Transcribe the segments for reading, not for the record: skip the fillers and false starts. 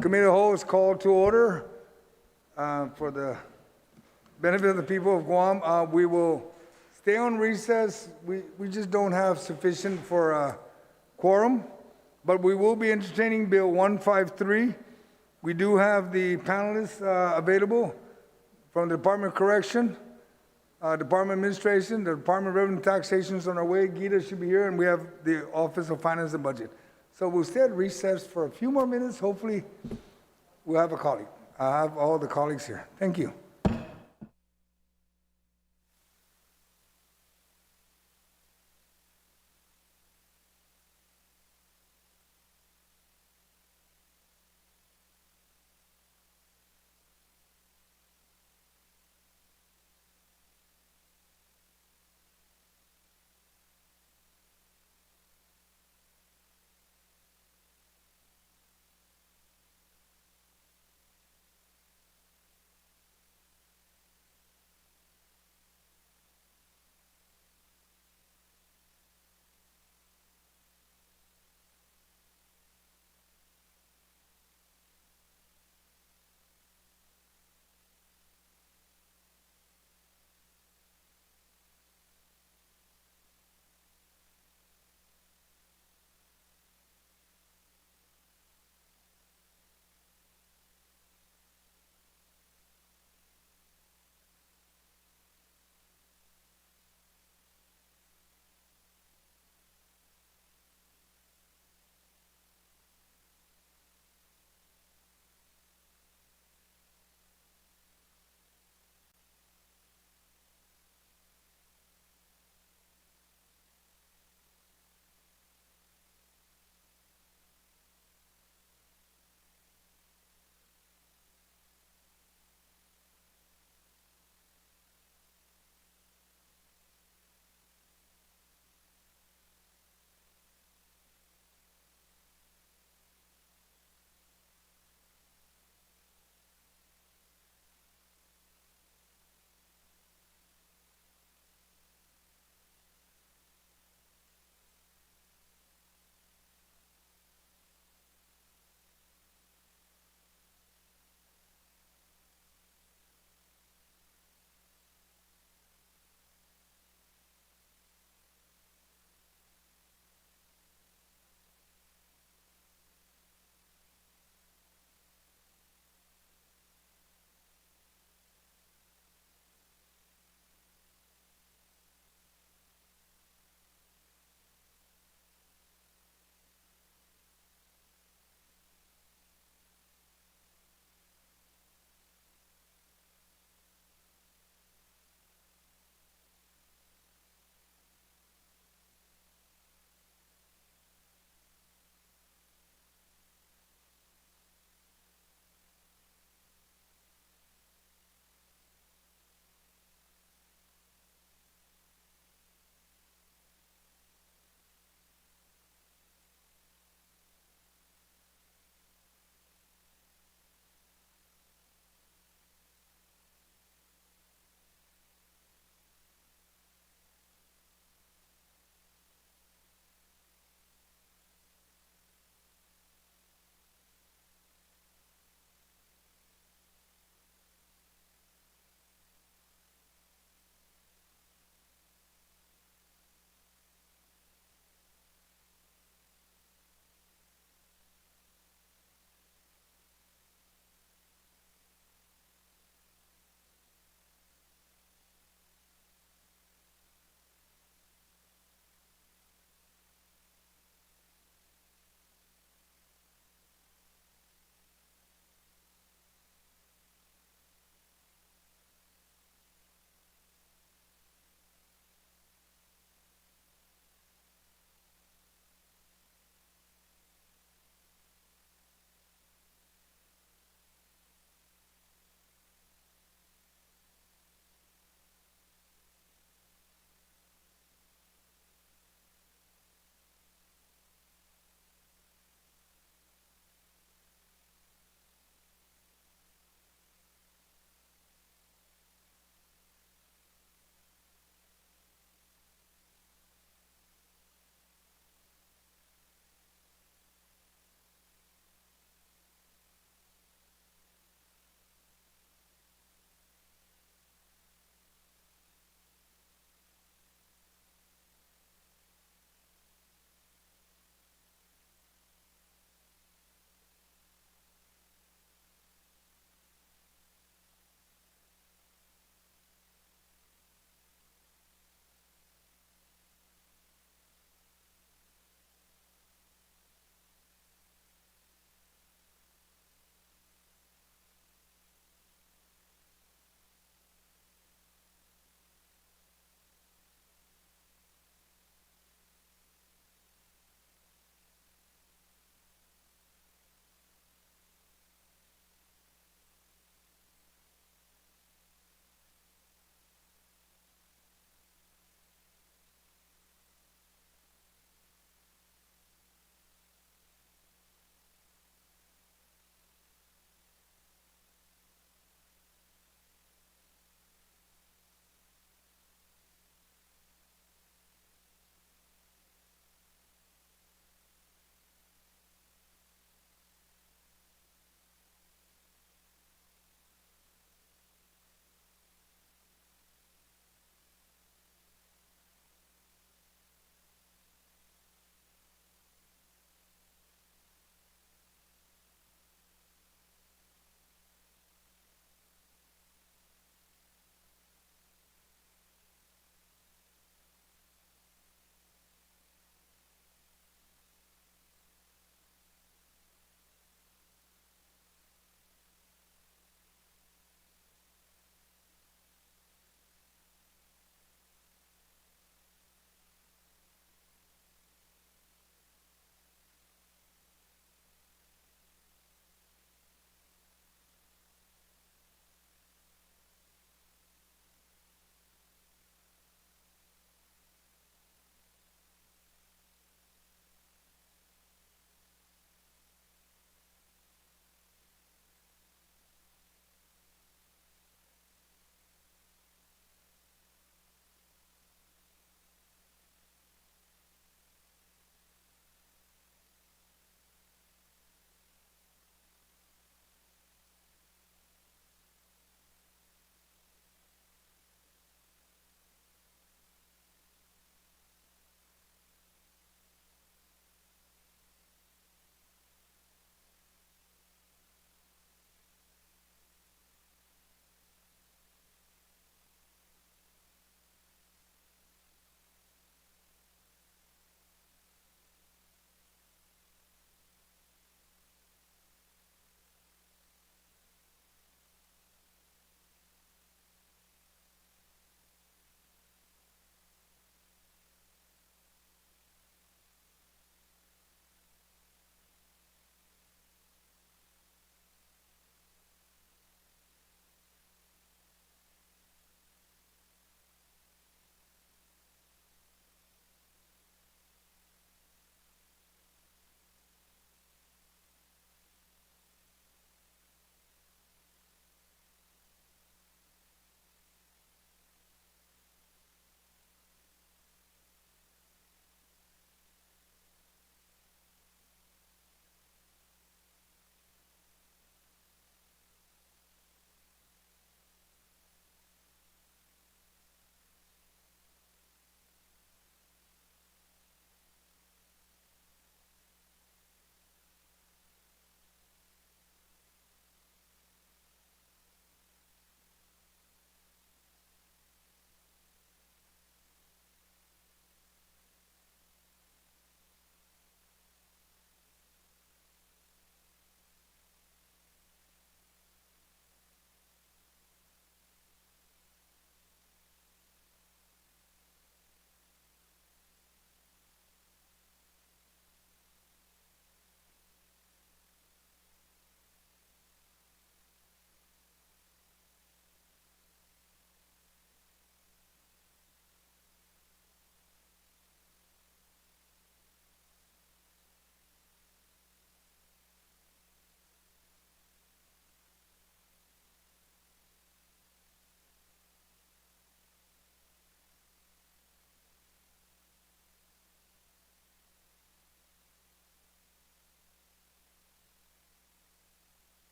Committee of the Whole is called to order for the benefit of the people of Guam. We will stay on recess. We just don't have sufficient for a quorum, but we will be entertaining Bill 153. We do have the panelists available from the Department of Correction, Department of Administration, the Department of Revenue and Taxation is on our way. Gita should be here, and we have the Office of Finance and Budget. So we'll stay at recess for a few more minutes. Hopefully, we'll have a colleague. I have all the colleagues here. Thank you.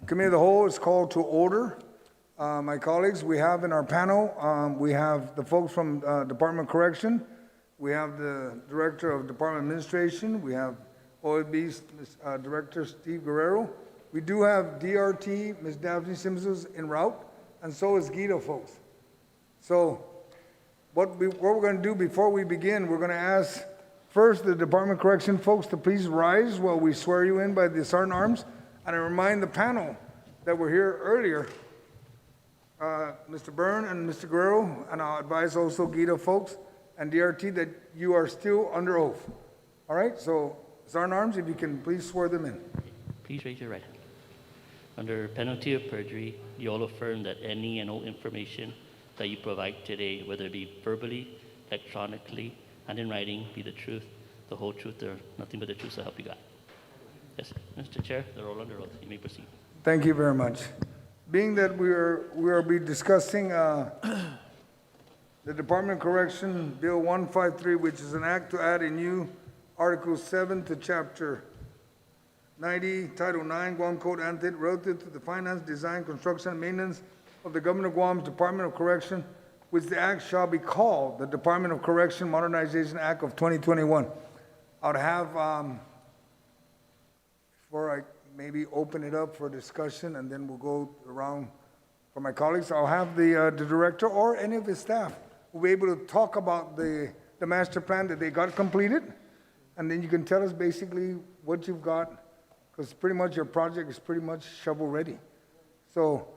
Committee of the Whole is called to order. My colleagues, we have in our panel, we have the folks from Department of Correction, we have the Director of Department Administration, we have OAB's Director Steve Guerrero. We do have DRT, Ms. Daphne Simpsons en route, and so is Guido, folks. So what we're going to do before we begin, we're going to ask first the Department of Correction folks to please rise while we swear you in by the Sergeant Arms. And I remind the panel that were here earlier, Mr. Byrne and Mr. Guerrero, and I'll advise also Guido folks and DRT that you are still under oath. All right, so Sergeant Arms, if you can please swear them in. Please raise your right hand. Under penalty of perjury, you all affirm that any and all information that you provide today, whether it be verbally, electronically, and in writing, be the truth, the whole truth, or nothing but the truth, so help you God. Yes, Mr. Chair, they're all under oath. You may proceed. Thank you very much. Being that we will be discussing the Department of Correction Bill 153, which is an act to add a new Article 7 to Chapter 90, Title 9, Guam Code Annotated, relative to the finance, design, construction, and maintenance of the Government of Guam's Department of Correction, which the act shall be called the Department of Correction Modernization Act of 2021. I would have, before I maybe open it up for discussion, and then we'll go around for my colleagues, I'll have the director or any of his staff will be able to talk about the master plan that they got completed, and then you can tell us basically what you've got, because pretty much your project is pretty much shovel ready. So,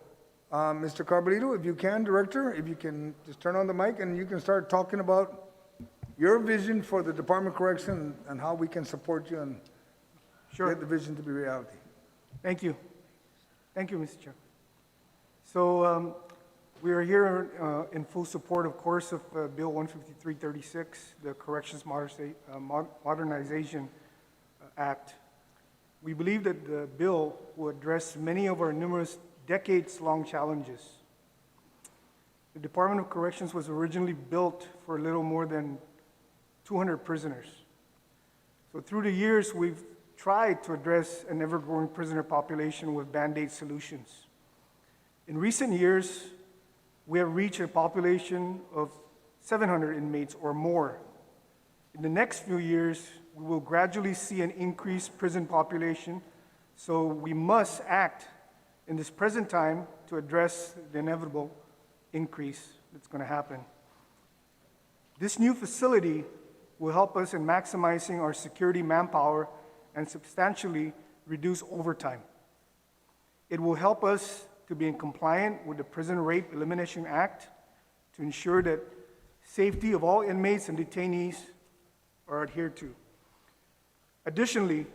Mr. Carbolito, if you can, Director, if you can just turn on the mic and you can start talking about your vision for the Department of Correction and how we can support you and get the vision to be reality. Thank you. Thank you, Mr. Chair. So we are here in full support, of course, of Bill 15336, the Corrections Modernization Act. We believe that the bill will address many of our numerous decades-long challenges. The Department of Corrections was originally built for a little more than 200 prisoners. So through the years, we've tried to address an ever-growing prisoner population with Band-Aid solutions. In recent years, we have reached a population of 700 inmates or more. In the next few years, we will gradually see an increased prison population, so we must act in this present time to address the inevitable increase that's going to happen. This new facility will help us in maximizing our security manpower and substantially reduce overtime. It will help us to be in compliance with the Prison Rape Elimination Act to ensure that safety of all inmates and detainees are adhered to. Additionally,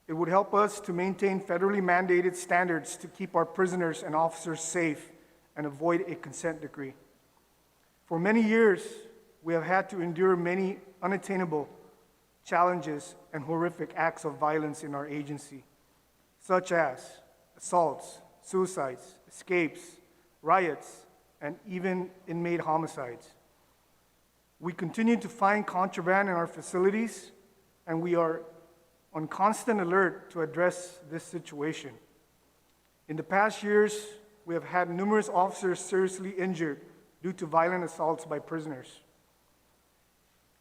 it would help us to maintain federally mandated standards to keep our prisoners and officers safe and avoid a consent decree. For many years, we have had to endure many unattainable challenges and horrific acts of violence in our agency, such as assaults, suicides, escapes, riots, and even inmate homicides. We continue to find contraband in our facilities, and we are on constant alert to address this situation. In the past years, we have had numerous officers seriously injured due to violent assaults by prisoners.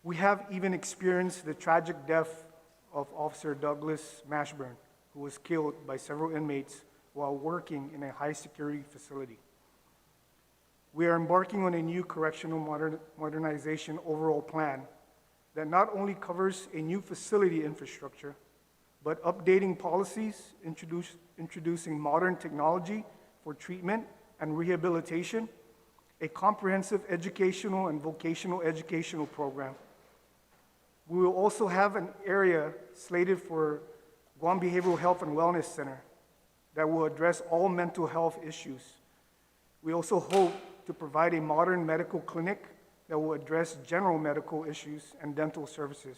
We have even experienced the tragic death of Officer Douglas Mashburn, who was killed by several inmates while working in a high-security facility. We are embarking on a new correctional modernization overall plan that not only covers a new facility infrastructure, but updating policies, introducing modern technology for treatment and rehabilitation, a comprehensive educational and vocational educational program. We will also have an area slated for Guam Behavioral Health and Wellness Center that will address all mental health issues. We also hope to provide a modern medical clinic that will address general medical issues and dental services.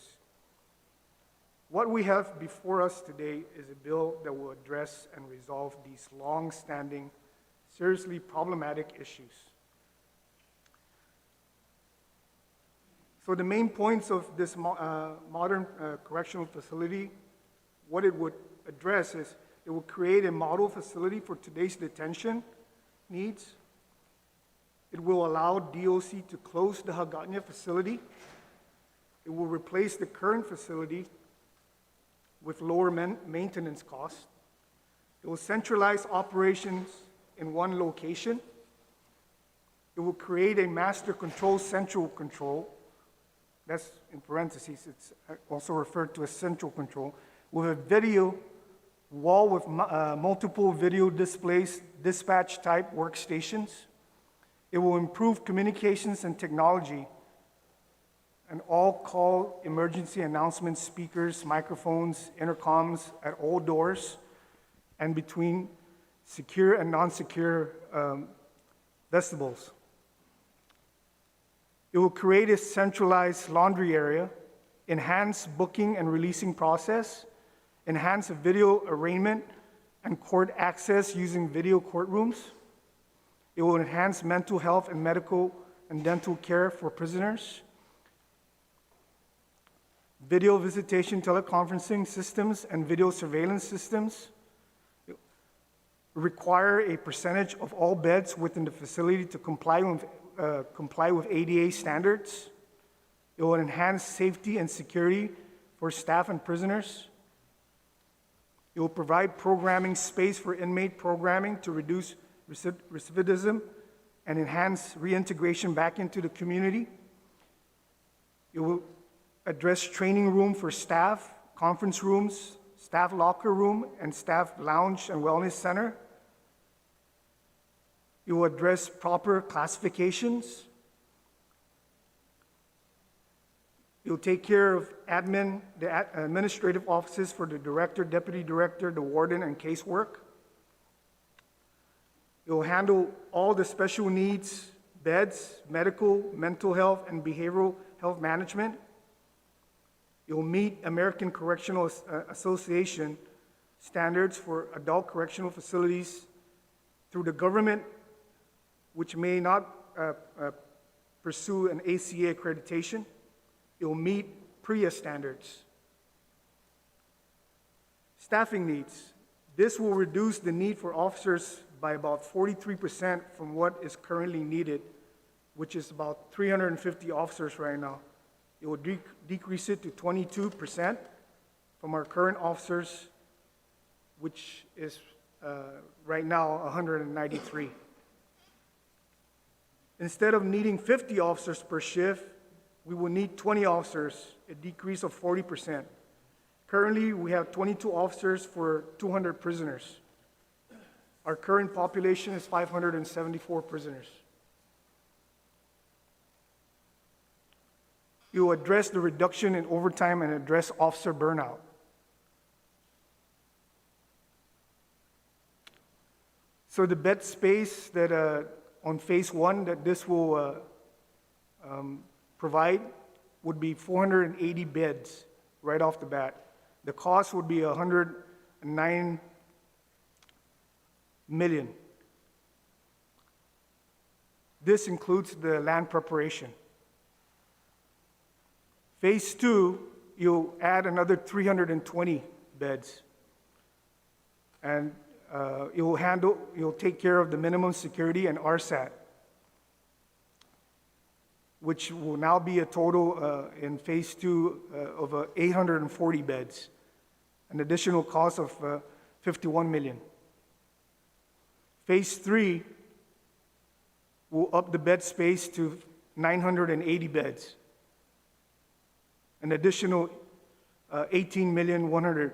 What we have before us today is a bill that will address and resolve these long-standing, seriously problematic issues. So the main points of this modern correctional facility, what it would address is It will create a model facility for today's detention needs. It will allow DOC to close the Hagåtña facility. It will replace the current facility with lower maintenance costs. It will centralize operations in one location. It will create a master control, central control. That's in parentheses, it's also referred to as central control, with a video wall with multiple video displays, dispatch type workstations. It will improve communications and technology and all call emergency announcement speakers, microphones, intercoms at all doors and between secure and non-secure vestibules. It will create a centralized laundry area, enhance booking and releasing process, enhance video arraignment and court access using video courtrooms. It will enhance mental health and medical and dental care for prisoners. Video visitation teleconferencing systems and video surveillance systems. Require a percentage of all beds within the facility to comply with ADA standards. It will enhance safety and security for staff and prisoners. It will provide programming space for inmate programming to reduce recidivism and enhance reintegration back into the community. It will address training room for staff, conference rooms, staff locker room, and staff lounge and wellness center. It will address proper classifications. It will take care of the administrative offices for the director, deputy director, the warden, and casework. It will handle all the special needs, beds, medical, mental health, and behavioral health management. It will meet American Correctional Association standards for adult correctional facilities through the government, which may not pursue an ACA accreditation. It will meet PREA standards. Staffing needs. This will reduce the need for officers by about 43% from what is currently needed, which is about 350 officers right now. It will decrease it to 22% from our current officers, which is right now 193. Instead of needing 50 officers per shift, we will need 20 officers, a decrease of 40%. Currently, we have 22 officers for 200 prisoners. Our current population is 574 prisoners. It will address the reduction in overtime and address officer burnout. So the bed space that on phase one that this will provide would be 480 beds right off the bat. The cost would be $109 million. This includes the land preparation. Phase two, you'll add another 320 beds. And you'll take care of the minimum security and RSAT, which will now be a total in phase two of 840 beds, an additional cost of $51 million. Phase three will up the bed space to 980 beds, an additional $18,100,000.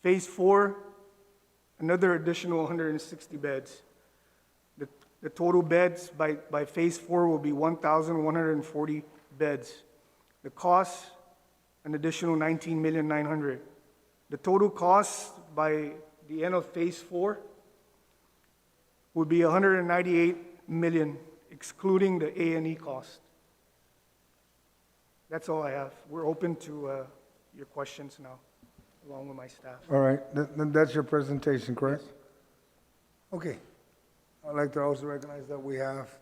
Phase four, another additional 160 beds. The total beds by phase four will be 1,140 beds. The cost, an additional $19,900,000. The total cost by the end of phase four would be $198 million, excluding the A&E cost. That's all I have. We're open to your questions now, along with my staff. All right, that's your presentation, correct? Okay. I'd like to also recognize that we have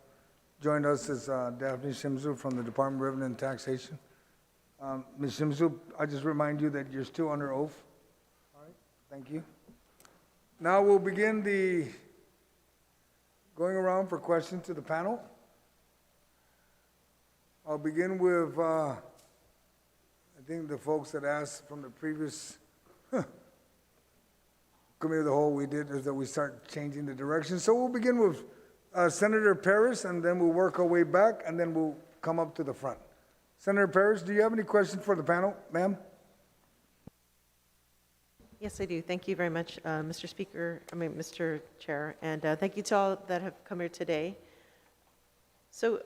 joined us is Daphne Shimzu from the Department of Revenue and Taxation. Ms. Shimzu, I just remind you that you're still under oath. All right. Thank you. Now we'll begin the going around for questions to the panel. I'll begin with, I think the folks that asked from the previous committee of the whole we did is that we start changing the direction. So we'll begin with Senator Paris, and then we'll work our way back, and then we'll come up to the front. Senator Paris, do you have any questions for the panel, ma'am? Yes, I do. Thank you very much, Mr. Chair, and thank you to all that have come here today. So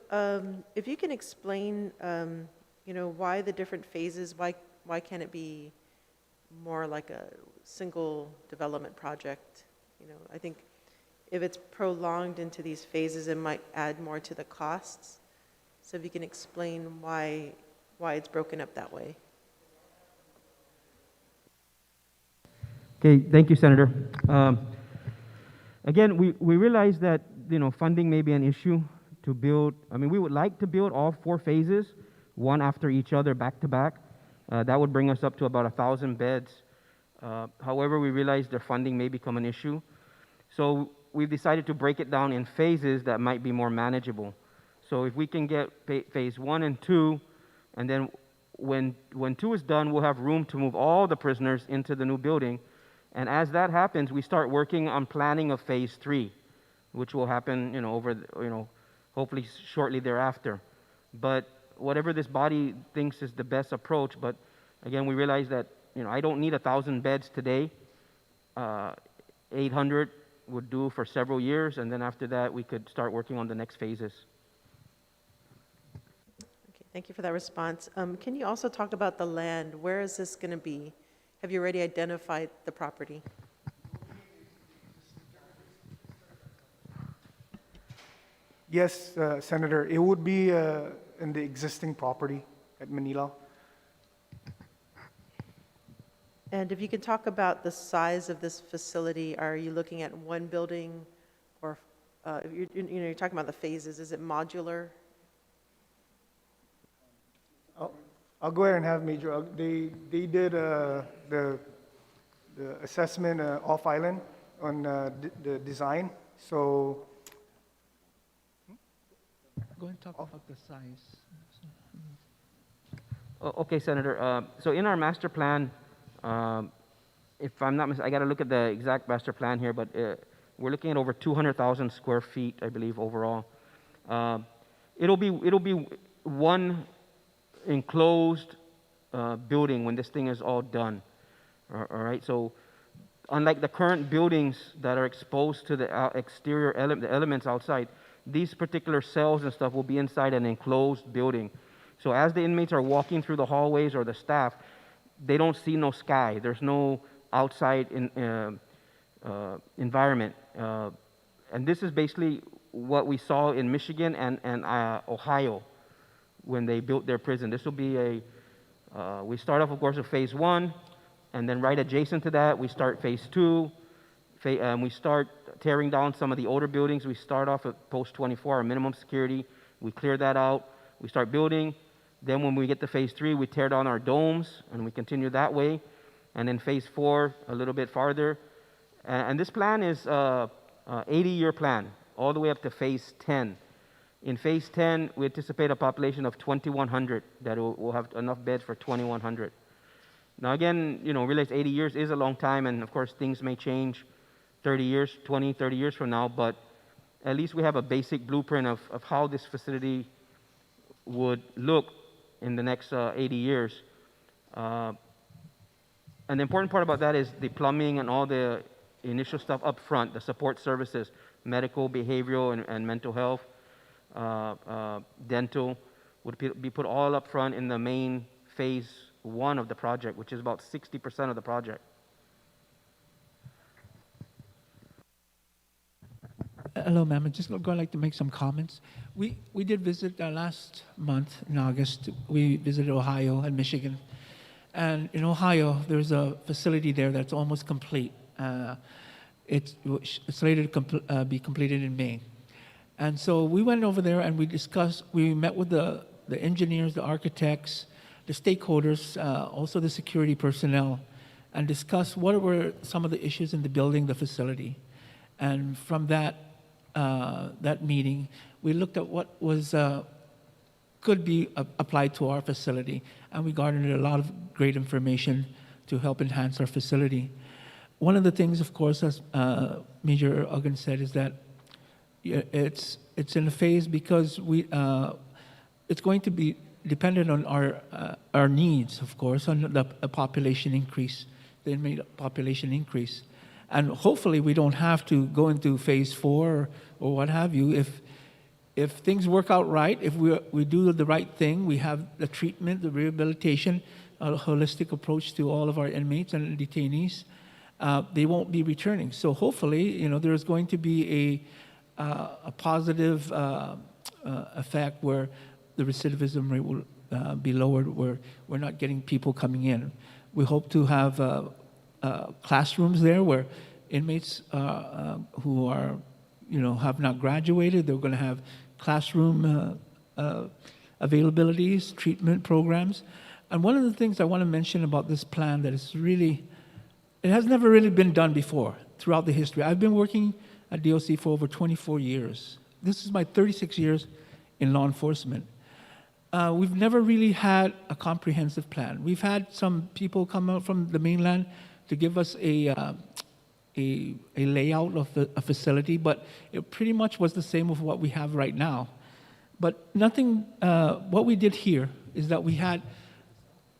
if you can explain, why the different phases, why can't it be more like a single development project? I think if it's prolonged into these phases, it might add more to the costs. So if you can explain why it's broken up that way. Okay, thank you, Senator. Again, we realize that funding may be an issue to build. I mean, we would like to build all 4 phases, one after each other, back to back. That would bring us up to about 1,000 beds. However, we realize their funding may become an issue. So we've decided to break it down in phases that might be more manageable. So if we can get phase 1 and 2, and then when 2 is done, we'll have room to move all the prisoners into the new building. And as that happens, we start working on planning of phase 3, which will happen, hopefully shortly thereafter. But whatever this body thinks is the best approach, but again, we realize that, I don't need 1,000 beds today. 800 would do for several years, and then after that, we could start working on the next phases. Okay, thank you for that response. Can you also talk about the land? Where is this going to be? Have you already identified the property? Yes, Senator, it would be in the existing property at Manila. And if you could talk about the size of this facility, are you looking at one building, or you're talking about the phases? Is it modular? I'll go ahead and have Major. They did the assessment off island on the design. So Go and talk about the size. Okay, Senator. So in our master plan, if I'm not mistaken, I got to look at the exact master plan here, but we're looking at over 200,000 square feet, I believe, overall. It'll be one enclosed building when this thing is all done. All right. So unlike the current buildings that are exposed to the exterior the elements outside, these particular cells and stuff will be inside an enclosed building. So as the inmates are walking through the hallways or the staff, they don't see no sky. There's no outside environment. And this is basically what we saw in Michigan and Ohio when they built their prison. This will be we start off, of course, with phase 1, and then right adjacent to that, we start phase 2. We start tearing down some of the older buildings. We start off at post 24, our minimum security. We clear that out. We start building. Then when we get to phase 3, we tear down our domes, and we continue that way. And then phase 4, a little bit farther. And this plan is an 80-year plan, all the way up to phase 10. In phase 10, we anticipate a population of 2,100, that will have enough beds for 2,100. Now again, realize 80 years is a long time, and of course things may change 30 years, 20, 30 years from now, but at least we have a basic blueprint of how this facility would look in the next 80 years. And the important part about that is the plumbing and all the initial stuff up front, the support services, medical, behavioral, and mental health, dental, would be put all up front in the main phase 1 of the project, which is about 60% of the project. Hello, ma'am. I'm just going like to make some comments. We did visit last month in August. We visited Ohio and Michigan. And in Ohio, there's a facility there that's almost complete. It's slated to be completed in May. And so we went over there and we met with the engineers, the architects, the stakeholders, also the security personnel. and discuss what were some of the issues in the building, the facility. And from that, that meeting, we looked at what was could be applied to our facility, and we garnered a lot of great information to help enhance our facility. One of the things, of course, as Major Uggan said, is that it's in a phase because it's going to be dependent on our needs, of course, on the population increase, the inmate population increase. And hopefully we don't have to go into phase 4 or what have you. If things work out right, if we do the right thing, we have the treatment, the rehabilitation, a holistic approach to all of our inmates and detainees, they won't be returning. So hopefully, there's going to be a positive effect where the recidivism rate will be lowered, where we're not getting people coming in. We hope to have classrooms there where inmates who are, have not graduated, they're going to have classroom availabilities, treatment programs. And one of the things I want to mention about this plan that is really, it has never really been done before throughout the history. I've been working at DOC for over 24 years. This is my 36 years in law enforcement. We've never really had a comprehensive plan. We've had some people come out from the mainland to give us a layout of a facility, but it pretty much was the same of what we have right now. But nothing, what we did here is that we had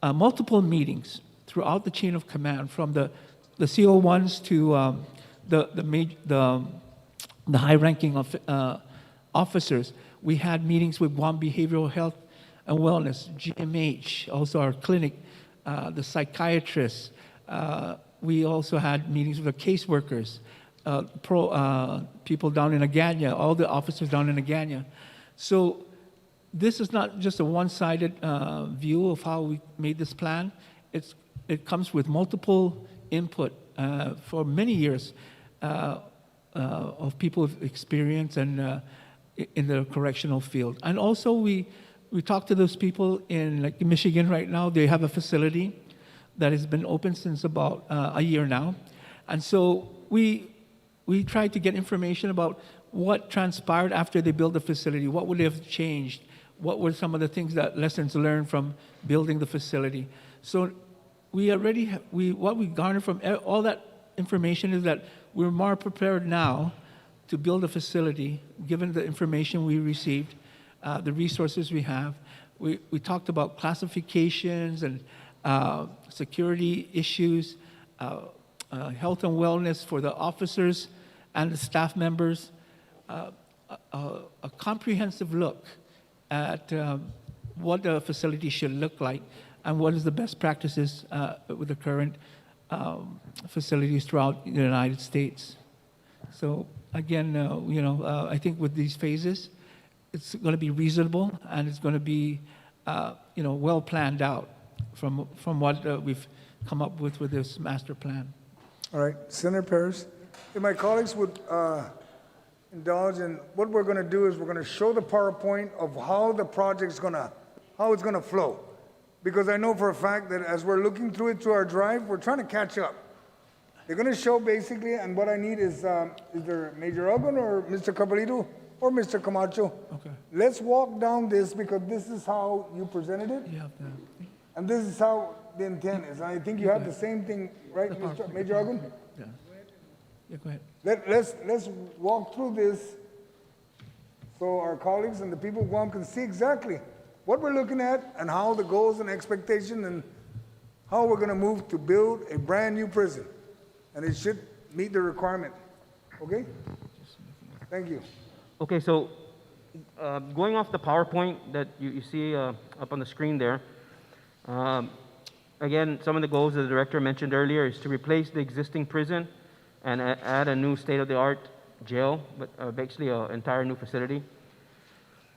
multiple meetings throughout the chain of command, from the CO1s to the high-ranking officers. We had meetings with Guam Behavioral Health and Wellness, GMH, also our clinic, the psychiatrists. We also had meetings with the caseworkers, people down in Agana, all the officers down in Agana. So this is not just a one-sided view of how we made this plan. It comes with multiple input for many years of people with experience and in the correctional field. And also we talked to those people in Michigan right now. They have a facility that has been open since about a year now. And so we tried to get information about what transpired after they built the facility, what would have changed, what were some of the things that lessons learned from building the facility. So we already, what we garnered from all that information is that we're more prepared now to build a facility, given the information we received, the resources we have. We talked about classifications and security issues, health and wellness for the officers and the staff members, a comprehensive look at what the facility should look like and what is the best practices with the current facilities throughout the United States. So again, I think with these phases, it's going to be reasonable and it's going to be, well planned out from what we've come up with this master plan. All right, Senator Paris, if my colleagues would indulge in, what we're going to do is we're going to show the PowerPoint of how the project's how it's going to flow. Because I know for a fact that as we're looking through it through our drive, we're trying to catch up. They're going to show basically, and what I need is either Major Uggan or Mr. Caballito or Mr. Camacho. Okay. Let's walk down this because this is how you presented it. Yeah. And this is how the intent is. I think you have the same thing, right, Major Uggan? Yeah, go ahead. Let's walk through this so our colleagues and the people of Guam can see exactly what we're looking at and how the goals and expectation and how we're going to move to build a brand new prison. And it should meet the requirement. Okay? Thank you. Okay, so going off the PowerPoint that you see up on the screen there, again, some of the goals that the director mentioned earlier is to replace the existing prison and add a new state-of-the-art jail, but basically an entire new facility.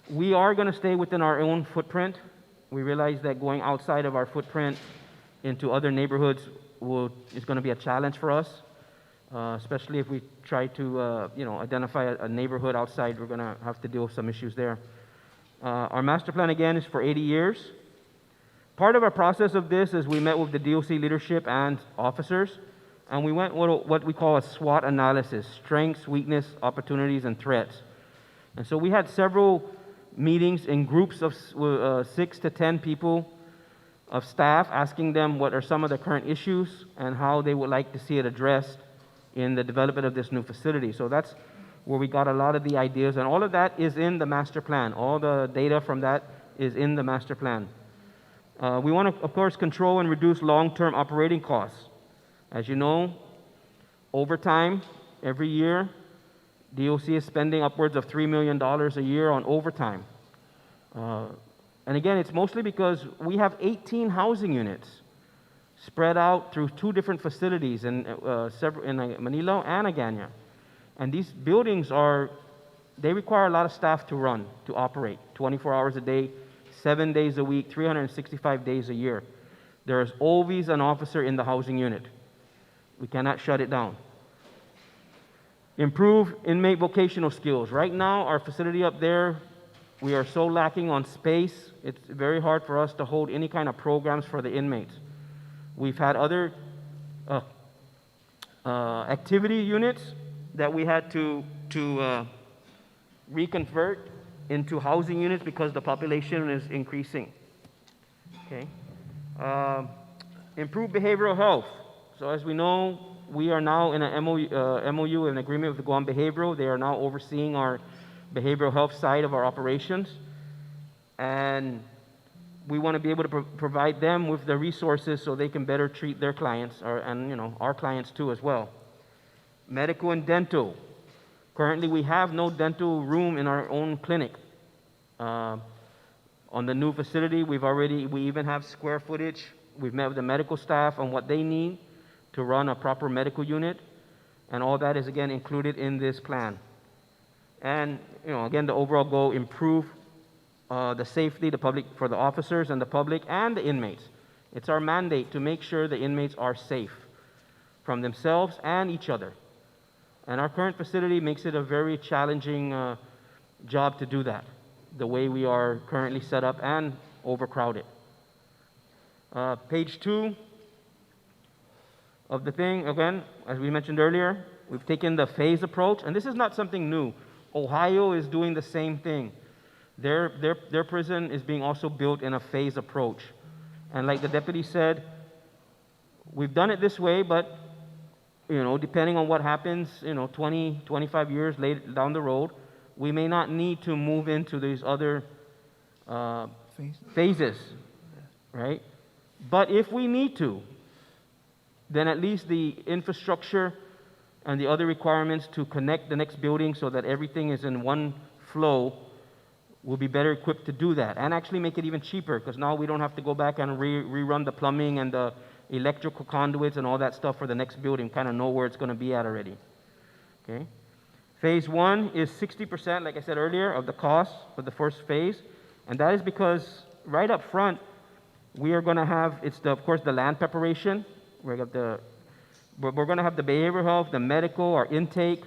We are going to stay within our own footprint. We realize that going outside of our footprint into other neighborhoods is going to be a challenge for us, especially if we try to identify a neighborhood outside. We're going to have to deal with some issues there. Our master plan, again, is for 80 years. Part of our process of this is we met with the DOC leadership and officers, and we went what we call a SWOT analysis: strengths, weakness, opportunities, and threats. And so we had several meetings in groups of 6 to 10 people of staff, asking them what are some of the current issues and how they would like to see it addressed in the development of this new facility. So that's where we got a lot of the ideas, and all of that is in the master plan. All the data from that is in the master plan. We want to, of course, control and reduce long-term operating costs. As you know, overtime, every year, DOC is spending upwards of $3 million a year on overtime. And again, it's mostly because we have 18 housing units spread out through 2 different facilities in Manila and Agana. And these buildings they require a lot of staff to run, to operate, 24 hours a day, 7 days a week, 365 days a year. There is always an officer in the housing unit. We cannot shut it down. Improve inmate vocational skills. Right now, our facility up there, we are so lacking on space, it's very hard for us to hold any kind of programs for the inmates. We've had other activity units that we had to reconvert into housing units because the population is increasing. Okay. Improve behavioral health. So as we know, we are now in an MOU, an agreement with the Guam Behavioral. They are now overseeing our behavioral health side of our operations. And we want to be able to provide them with the resources so they can better treat their clients, and our clients too as well. Medical and dental. Currently, we have no dental room in our own clinic. On the new facility, we even have square footage. We've met with the medical staff on what they need to run a proper medical unit, and all that is again included in this plan. And again, the overall goal: improve the safety, for the officers and the public and the inmates. It's our mandate to make sure the inmates are safe from themselves and each other. And our current facility makes it a very challenging job to do that, the way we are currently set up and overcrowded. Page 2 of the thing, again, as we mentioned earlier, we've taken the phase approach, and this is not something new. Ohio is doing the same thing. Their prison is being also built in a phase approach. And like the deputy said, we've done it this way, but depending on what happens, 20, 25 years later down the road, we may not need to move into these other phases, right? But if we need to, then at least the infrastructure and the other requirements to connect the next building so that everything is in one flow will be better equipped to do that, and actually make it even cheaper, because now we don't have to go back and rerun the plumbing and the electrical conduits and all that stuff for the next building. Kind of know where it's going to be at already. Okay. Phase 1 is 60%, like I said earlier, of the cost for the first phase, and that is because right up front we are going to have, of course, the land preparation. We're going to have the behavioral health, the medical, our intake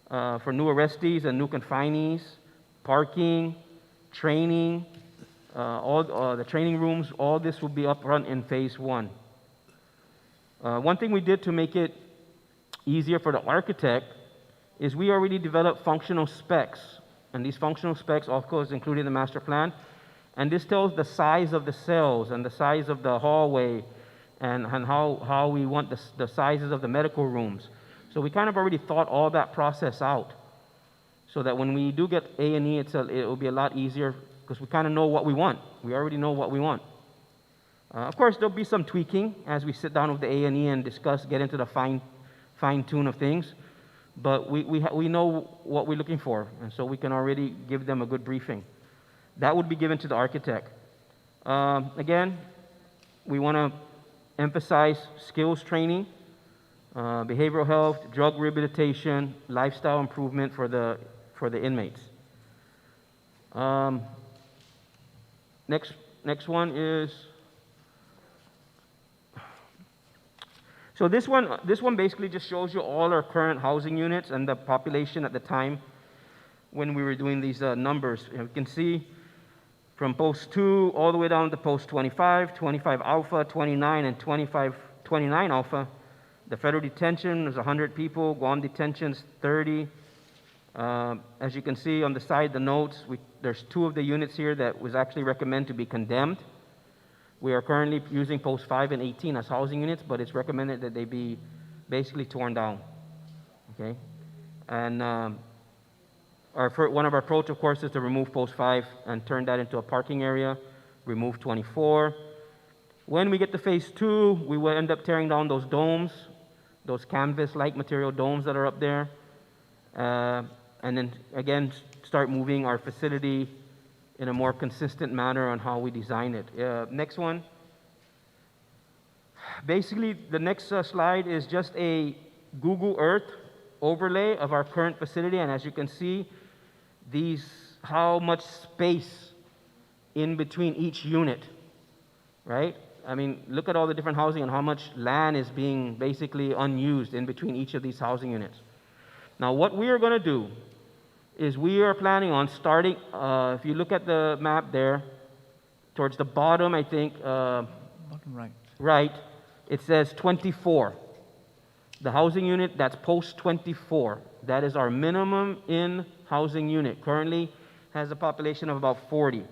for new arrestees and new confinees, parking, training, all the training rooms. All this will be up front in phase 1. One thing we did to make it easier for the architect is we already developed functional specs, and these functional specs, of course, included in the master plan. And this tells the size of the cells and the size of the hallway, and how we want the sizes of the medical rooms. So we kind of already thought all that process out, so that when we do get A&E, it will be a lot easier, because we kind of know what we want. We already know what we want. Of course, there'll be some tweaking as we sit down with the A&E and discuss, get into the fine tune of things. But we know what we're looking for, and so we can already give them a good briefing. That would be given to the architect. Again, we want to emphasize skills training, behavioral health, drug rehabilitation, lifestyle improvement for the inmates. Next one is, so this one basically just shows you all our current housing units and the population at the time when we were doing these numbers. You can see from post 2 all the way down to post 25, 25 alpha, 29, and 29 alpha. The federal detention is 100 people, Guam detention's 30. As you can see on the side, the notes, there's 2 of the units here that was actually recommended to be condemned. We are currently using post 5 and 18 as housing units, but it's recommended that they be basically torn down. Okay, and one of our approach, of course, is to remove post 5 and turn that into a parking area, remove 24. When we get to phase 2, we will end up tearing down those domes, those canvas-like material domes that are up there, and then again start moving our facility in a more consistent manner on how we design it. Next one. Basically, the next slide is just a Google Earth overlay of our current facility, and as you can see, how much space in between each unit, right? I mean, look at all the different housing and how much land is being basically unused in between each of these housing units. Now, what we are going to do is we are planning on starting, if you look at the map there, towards the bottom, I think, Bottom right. right, it says 24. The housing unit, that's post 24. That is our minimum in housing unit. Currently has a population of about 40.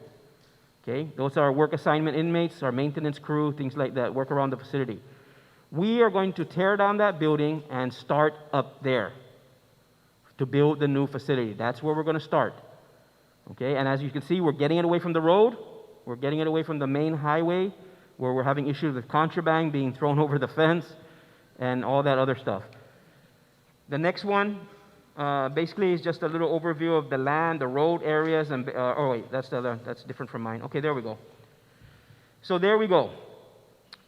Okay, those are our work assignment inmates, our maintenance crew, things like that, work around the facility. We are going to tear down that building and start up there to build the new facility. That's where we're going to start. Okay, and as you can see, we're getting it away from the road. We're getting it away from the main highway where we're having issues with contraband being thrown over the fence and all that other stuff. The next one basically is just a little overview of the land, the road areas, and oh wait, that's different from mine. Okay, there we go. So there we go.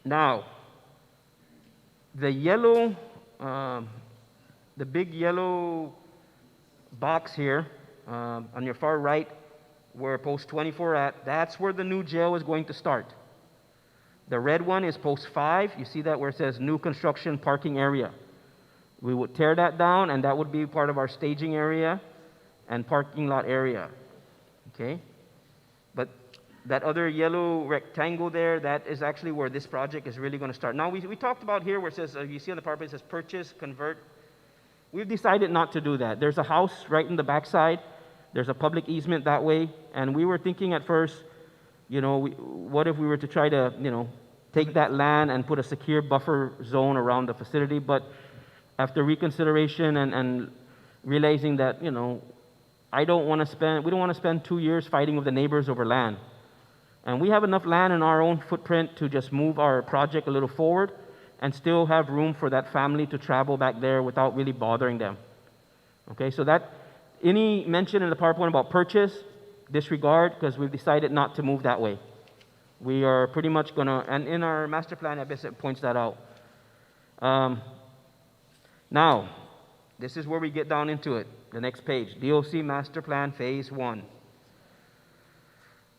Now, the yellow, the big yellow box here on your far right, where post 24 at, that's where the new jail is going to start. The red one is post 5. You see that where it says new construction parking area. We would tear that down, and that would be part of our staging area and parking lot area. Okay? But that other yellow rectangle there, that is actually where this project is really going to start. Now, we talked about here where it says, you see on the PowerPoint, it says purchase, convert. We've decided not to do that. There's a house right in the backside. There's a public easement that way. And we were thinking at first, you know, what if we were to try to, you know, take that land and put a secure buffer zone around the facility? But after reconsideration and realizing that, you know, we don't want to spend 2 years fighting with the neighbors over land. And we have enough land in our own footprint to just move our project a little forward and still have room for that family to travel back there without really bothering them. Okay, so that any mention in the PowerPoint about purchase, disregard, because we've decided not to move that way. We are pretty much going to, and in our master plan, I guess it points that out. Now, this is where we get down into it. The next page, DOC Master Plan Phase 1.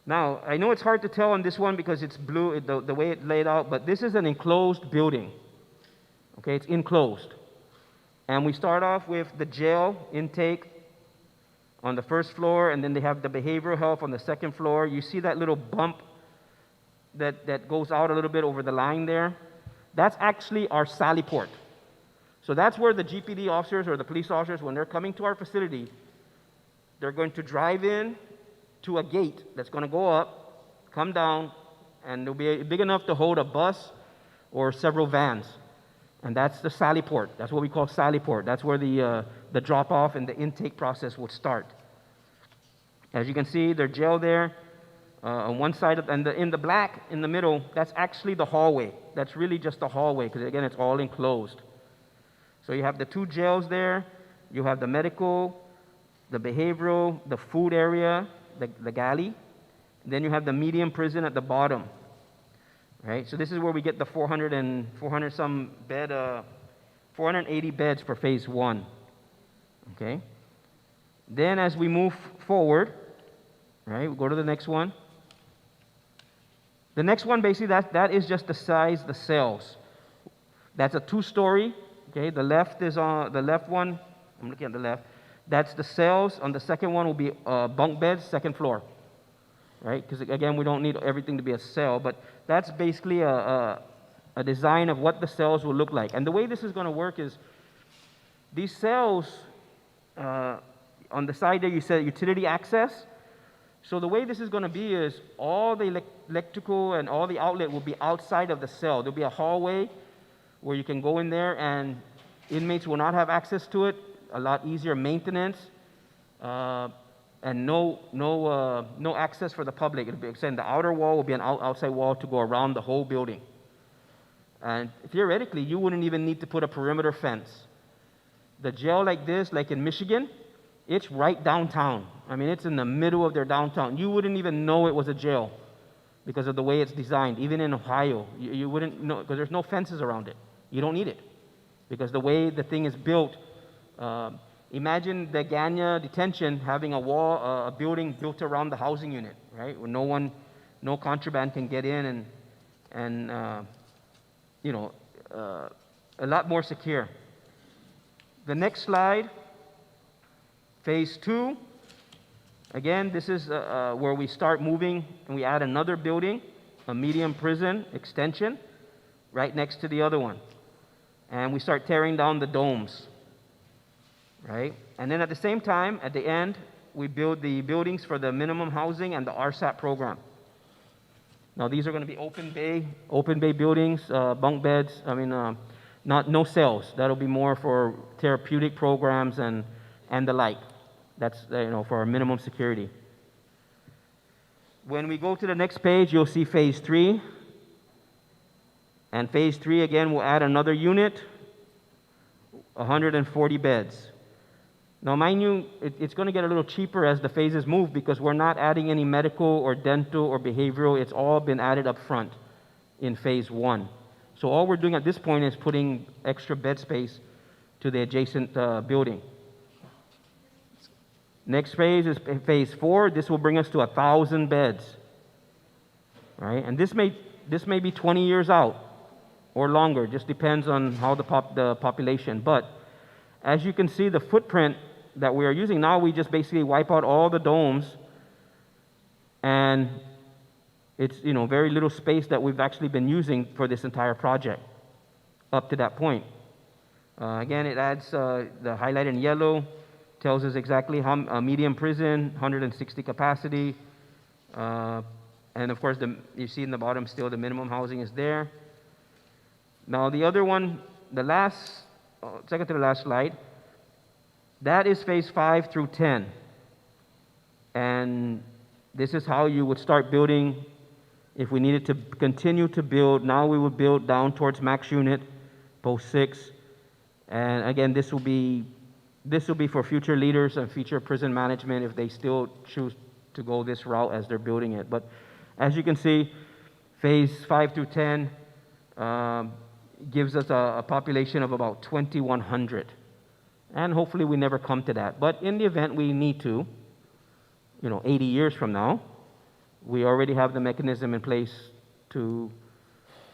Now, I know it's hard to tell on this one because it's blue, the way it's laid out, but this is an enclosed building. Okay, it's enclosed. And we start off with the jail intake on the first floor, and then they have the behavioral health on the second floor. You see that little bump that goes out a little bit over the line there? That's actually our sally port. So that's where the GPD officers or the police officers, when they're coming to our facility, they're going to drive in to a gate that's going to go up, come down, and it'll be big enough to hold a bus or several vans. And that's the sally port. That's what we call sally port. That's where the drop-off and the intake process would start. As you can see, their jail there on one side, and in the black in the middle, that's actually the hallway. That's really just the hallway because, again, it's all enclosed. So you have the 2 jails there. You have the medical, the behavioral, the food area, the galley. Then you have the medium prison at the bottom. Right? So this is where we get the 480 beds for phase 1. Okay? Then as we move forward, right, we go to the next one. The next one, basically, that is just the size, the cells. That's a 2-story. Okay, the left is on the left one. I'm looking at the left. That's the cells. On the second one will be bunk beds, second floor. right? Because again, we don't need everything to be a cell, but that's basically a design of what the cells will look like. And the way this is going to work is these cells, on the side there you said utility access. So the way this is going to be is all the electrical and all the outlet will be outside of the cell. There'll be a hallway where you can go in there, and inmates will not have access to it. A lot easier maintenance, and no access for the public. It'll be saying the outer wall will be an outside wall to go around the whole building. And theoretically, you wouldn't even need to put a perimeter fence. The jail like this, like in Michigan, it's right downtown. I mean, it's in the middle of their downtown. You wouldn't even know it was a jail because of the way it's designed. Even in Ohio, you wouldn't know because there's no fences around it. You don't need it because the way the thing is built. Imagine the Ganya detention having a wall, a building built around the housing unit, right? Where no contraband can get in, and a lot more secure. The next slide, phase 2. Again, this is where we start moving and we add another building, a medium prison extension, right next to the other one. And we start tearing down the domes, right? And then at the same time, at the end, we build the buildings for the minimum housing and the RSAP program. Now, these are going to be open bay buildings, bunk beds. I mean, no cells. That'll be more for therapeutic programs and the like. That's for our minimum security. When we go to the next page, you'll see phase 3. And phase 3 again will add another unit, 140 beds. Now, mind you, it's going to get a little cheaper as the phases move because we're not adding any medical or dental or behavioral. It's all been added up front in phase 1. So all we're doing at this point is putting extra bed space to the adjacent building. Next phase is phase 4. This will bring us to 1,000 beds, right? And this may be 20 years out or longer. Just depends on how the population. But as you can see, the footprint that we are using now, we just basically wipe out all the domes, and it's very little space that we've actually been using for this entire project up to that point. Again, it adds the highlight in yellow. Tells us exactly how medium prison, 160 capacity, and of course you see in the bottom still the minimum housing is there. Now the other one, the second to the last slide, that is phase 5 through 10, and this is how you would start building if we needed to continue to build. Now we would build down towards max unit, post 6, and again this will be for future leaders and future prison management if they still choose to go this route as they're building it. But as you can see, phase 5 through 10 gives us a population of about 2,100. And hopefully we never come to that. But in the event we need to, 80 years from now, we already have the mechanism in place to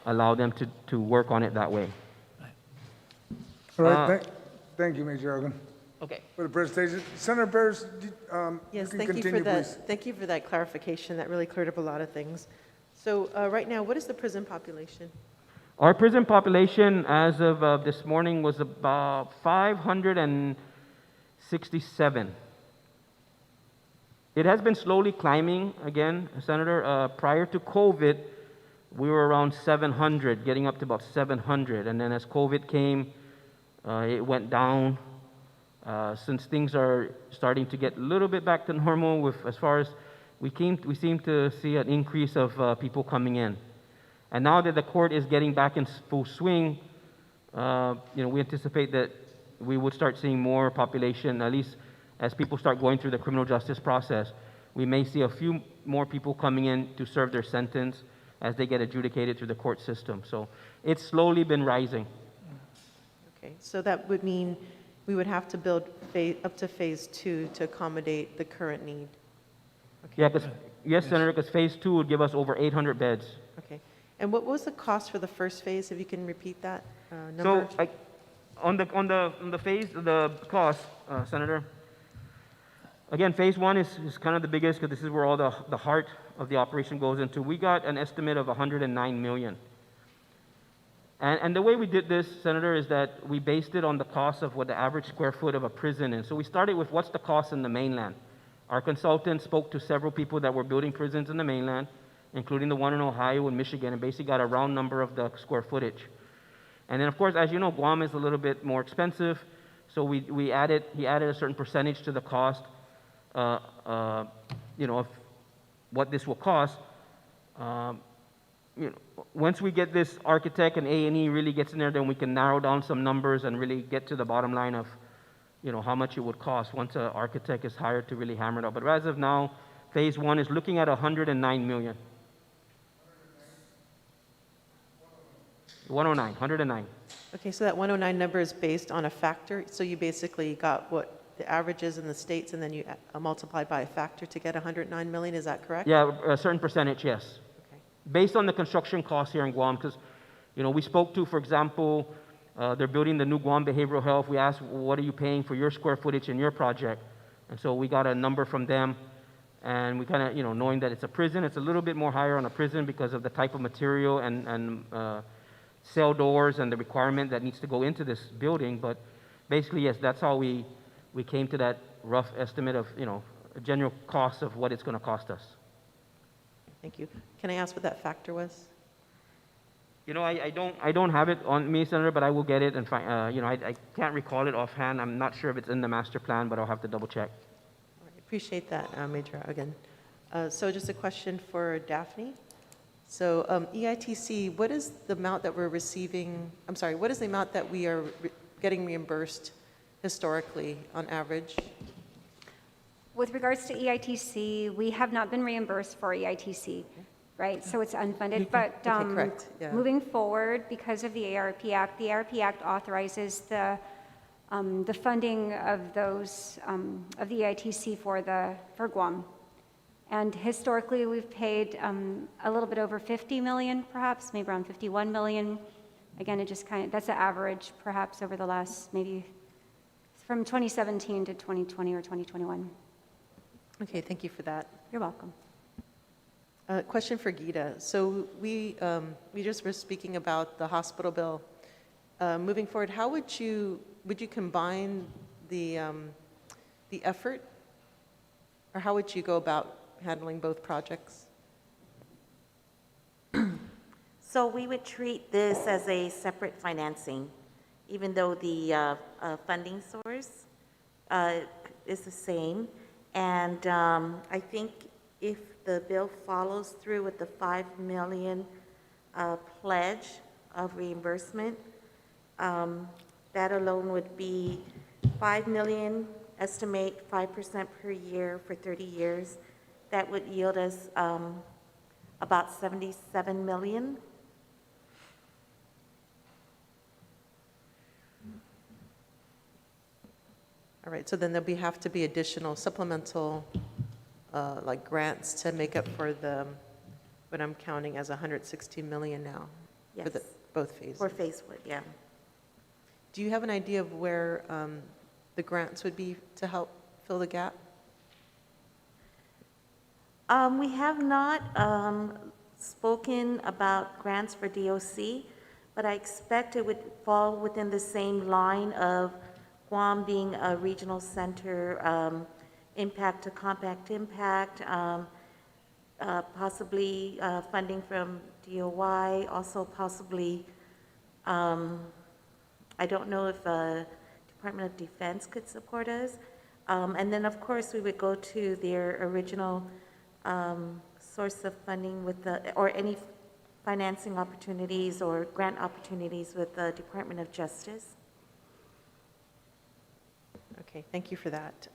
allow them to work on it that way. All right, thank you, Major Argon. Okay. For the presentation. Senator Paris, Yes, you can thank you for continue, that. please. Thank you for that clarification. That really cleared up a lot of things. So right now, what is the prison population? Our prison population as of this morning was about 567. It has been slowly climbing again, Senator. Prior to COVID, we were around 700, getting up to about 700. And then as COVID came, it went down. Since things are starting to get a little bit back to normal, as far as we seem to see an increase of people coming in. And now that the court is getting back in full swing, we anticipate that we would start seeing more population, at least as people start going through the criminal justice process. We may see a few more people coming in to serve their sentence as they get adjudicated through the court system. So it's slowly been rising. Okay, so that would mean we would have to build up to phase 2 to accommodate the current need. Okay. Yeah, Senator, because phase 2 would give us over 800 beds. Okay. And what was the cost for the first phase, if you can repeat that number? So, on the phase, the cost, Senator, Again, phase one is kind of the biggest because this is where all the heart of the operation goes into. We got an estimate of 109 million. And the way we did this, Senator, is that we based it on the cost of what the average square foot of a prison is. So we started with what's the cost in the mainland. Our consultant spoke to several people that were building prisons in the mainland, including the one in Ohio and Michigan, and basically got a round number of the square footage. And then, of course, as you know, Guam is a little bit more expensive, so he added a certain percentage to the cost, of what this will cost. Once we get this architect and A&E really gets in there, then we can narrow down some numbers and really get to the bottom line of, how much it would cost once an architect is hired to really hammer it out. But as of now, phase one is looking at 109 million. 109. Okay, so that 109 number is based on a factor, so you basically got what the average is in the states, and then you multiplied by a factor to get 109 million, is that correct? Yeah, a certain percentage, yes. Okay. Based on the construction costs here in Guam, because, we spoke to, for example, they're building the new Guam Behavioral Health. We asked, what are you paying for your square footage in your project? And so we got a number from them, and we kind of, knowing that it's a prison, it's a little bit more higher on a prison because of the type of material and cell doors and the requirement that needs to go into this building. But basically, yes, that's how we came to that rough estimate of, a general cost of what it's going to cost us. Thank you. Can I ask what that factor was? I don't have it on me, Senator, but I will get it and find. I can't recall it offhand. I'm not sure if it's in the master plan, but I'll have to double check. All right, appreciate that, Major Again. So just a question for Daphne. So EITC, what is the amount that we're receiving? I'm sorry, what is the amount that we are getting reimbursed historically on average? With regards to EITC, we have not been reimbursed for EITC, right? So it's unfunded. But Okay, correct, yeah. moving forward, because of the ARP Act, the ARP Act authorizes the funding of those of the EITC for Guam. And historically, we've paid a little bit over 50 million, perhaps, maybe around 51 million. Again, it just that's an average, perhaps, over the last maybe from 2017 to 2020 or 2021. Okay, thank you for that. You're welcome. Question for Gita. So we just were speaking about the hospital bill. Moving forward, how would you combine the effort, or how would you go about handling both projects? So we would treat this as a separate financing, even though the funding source is the same. And I think if the bill follows through with the 5 million pledge of reimbursement, that alone would be 5 million, estimate 5% per year for 30 years. That would yield us about 77 million. All right, so then there'll have to be additional supplemental like grants to make up for what I'm counting as 160 million now. Yes. For both phases. For phase one, yeah. Do you have an idea of where the grants would be to help fill the gap? We have not spoken about grants for DOC, but I expect it would fall within the same line of Guam being a regional center, impact to compact impact, possibly funding from DOI, also possibly, I don't know if Department of Defense could support us. And then, of course, we would go to their original source of funding or any financing opportunities or grant opportunities with the Department of Justice. Okay, thank you for that.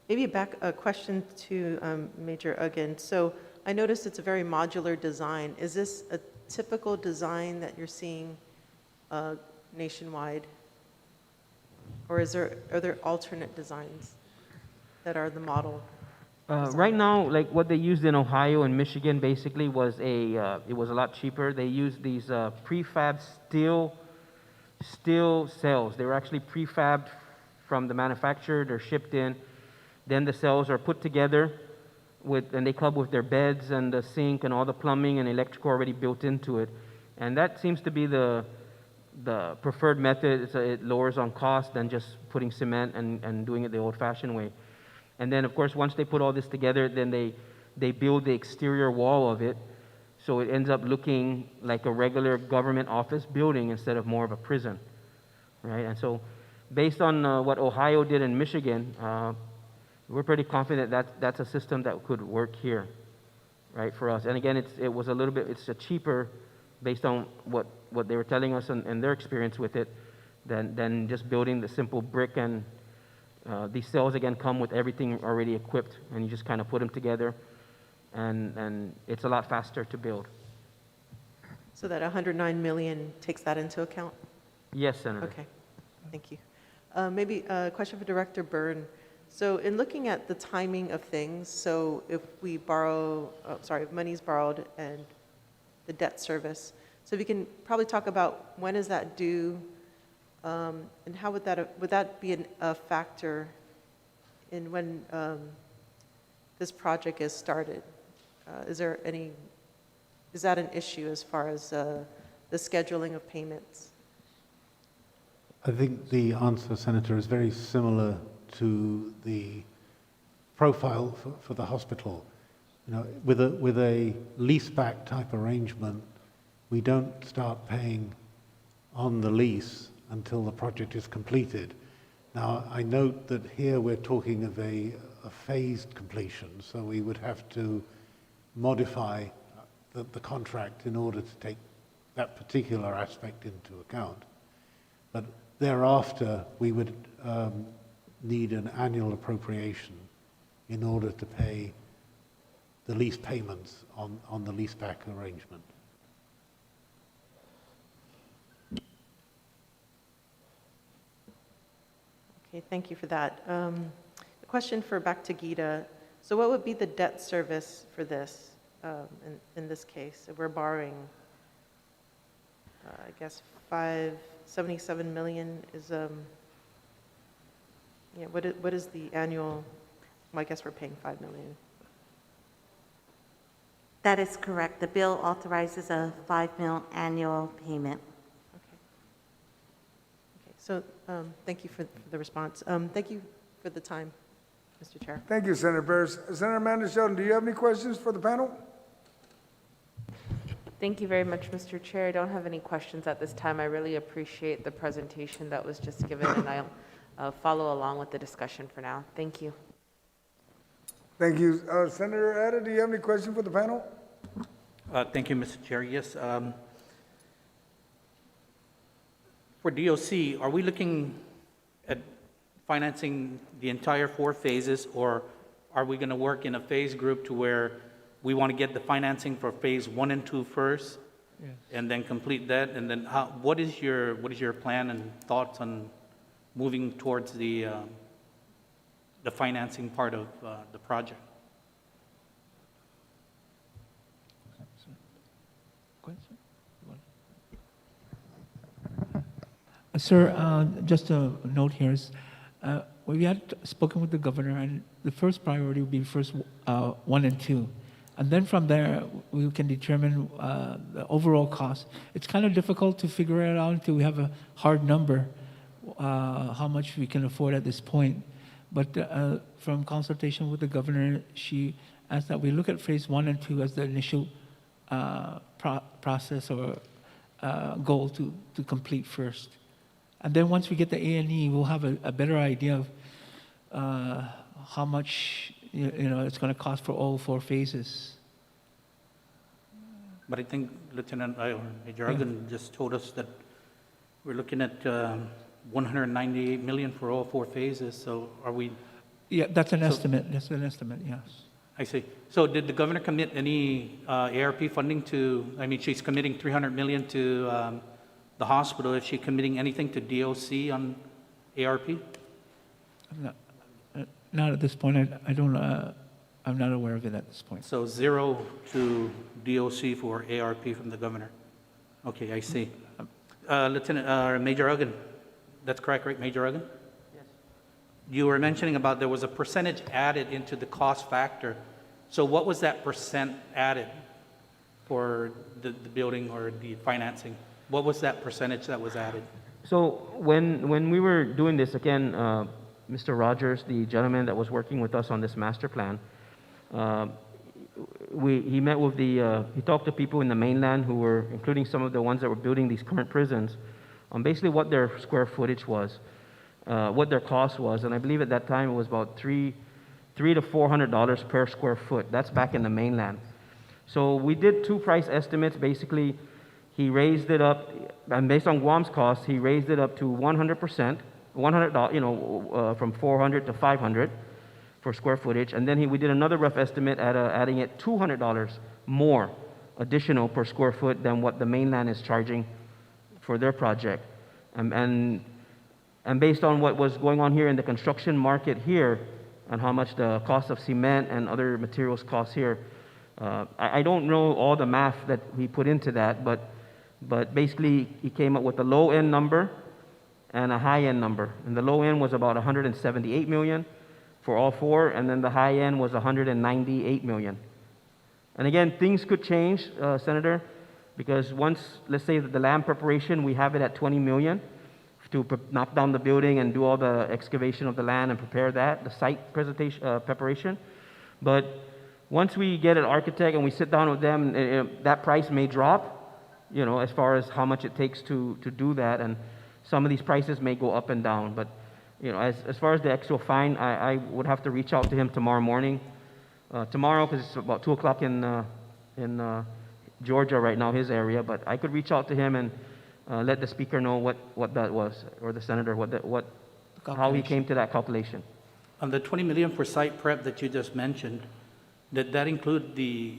Maybe a question to Major Uggan. So I noticed it's a very modular design. Is this a typical design that you're seeing nationwide? Or are there alternate designs that are the model? Right now, like what they used in Ohio and Michigan basically was it was a lot cheaper. They used these prefab steel cells. They were actually prefabbed from the manufacturer. They're shipped in. Then the cells are put together and they come with their beds and the sink and all the plumbing and electrical already built into it. And that seems to be the preferred method. It lowers on cost than just putting cement and doing it the old-fashioned way. And then, of course, once they put all this together, then they build the exterior wall of it, so it ends up looking like a regular government office building instead of more of a prison, right? And so, based on what Ohio did in Michigan, we're pretty confident that that's a system that could work here, right, for us. And again, it's a cheaper, based on what they were telling us and their experience with it, than just building the simple brick. And these cells, again, come with everything already equipped, and you just kind of put them together, and it's a lot faster to build. So that 109 million takes that into account? Yes, Senator. Okay, thank you. Maybe a question for Director Byrne. So in looking at the timing of things, so if we if money's borrowed and the debt service, so we can probably talk about when is that due, and how would that be a factor in when this project is started? Is that an issue as far as the scheduling of payments? I think the answer, Senator, is very similar to the profile for the hospital. You know, with a leaseback type arrangement, we don't start paying on the lease until the project is completed. Now, I note that here we're talking of a phased completion, so we would have to modify the contract in order to take that particular aspect into account. But thereafter, we would need an annual appropriation in order to pay the lease payments on the leaseback arrangement. Okay, thank you for that. A question back to Gita. So what would be the debt service for this, in this case? If we're borrowing, I guess 577 million is, what is the annual, well, I guess we're paying 5 million. That is correct. The bill authorizes a $5 million annual payment. Okay, so thank you for the response. Thank you for the time, Mr. Chair. Thank you, Senator Bears. Senator Amanda Sheldon, do you have any questions for the panel? Thank you very much, Mr. Chair. I don't have any questions at this time. I really appreciate the presentation that was just given, and I'll follow along with the discussion for now. Thank you. Thank you. Senator Adda, do you have any questions for the panel? Thank you, Mr. Chair. Yes. For DOC, are we looking at financing the entire 4 phases, or are we going to work in a phase group to where we want to get the financing for phase 1 and 2 first, yes, and then complete that? And then what is your plan and thoughts on moving towards the financing part of the project? Sir, just a note here is, we had spoken with the governor, and the first priority would be first 1 and 2. And then from there, we can determine the overall cost. It's kind of difficult to figure it out until we have a hard number, how much we can afford at this point. But from consultation with the governor, she asked that we look at phase 1 and 2 as the initial process or goal to complete first. And then once we get the A&E, we'll have a better idea of how much it's going to cost for all 4 phases. But I think Lieutenant Major Uggan just told us that we're looking at 198 million for all 4 phases. So are we? Yeah, that's an estimate. That's an estimate. Yes. I see. So did the governor commit any ARP funding to? I mean, she's committing 300 million to the hospital. Is she committing anything to DOC on ARP? Not at this point. I don't. I'm not aware of it at this point. So 0 to DOC for ARP from the governor. Okay, I see. Lieutenant Major Uggan, that's correct, right, Major Uggan? Yes. you were mentioning about there was a percentage added into the cost factor. So what was that percent added for the building or the financing? What was that percentage that was added? So when we were doing this, again, Mr. Rogers, the gentleman that was working with us on this master plan, he met with he talked to people in the mainland who were, including some of the ones that were building these current prisons, on basically what their square footage was, what their cost was, and I believe at that time it was about $300 to $400 per square foot. That's back in the mainland. So we did two price estimates. Basically, he raised it up, and based on Guam's cost, he raised it up to 100%, $100, from 400 to 500 for square footage, and then we did another rough estimate at adding it $200 more additional per square foot than what the mainland is charging for their project, and based on what was going on here in the construction market here, and how much the cost of cement and other materials cost here. I don't know all the math that he put into that, but basically he came up with a low-end number and a high-end number. And the low end was about 178 million for all four, and then the high end was 198 million. And again, things could change, Senator, because once, let's say that the land preparation, we have it at 20 million to knock down the building and do all the excavation of the land and prepare that, the site preparation. But once we get an architect and we sit down with them, that price may drop, as far as how much it takes to do that. And some of these prices may go up and down. But, as far as the actual fine, I would have to reach out to him tomorrow morning. Tomorrow, because it's about 2 o'clock in Georgia right now, his area. But I could reach out to him and let the speaker know what that was, or the senator, how he came to that calculation. On the 20 million for site prep that you just mentioned, did that include the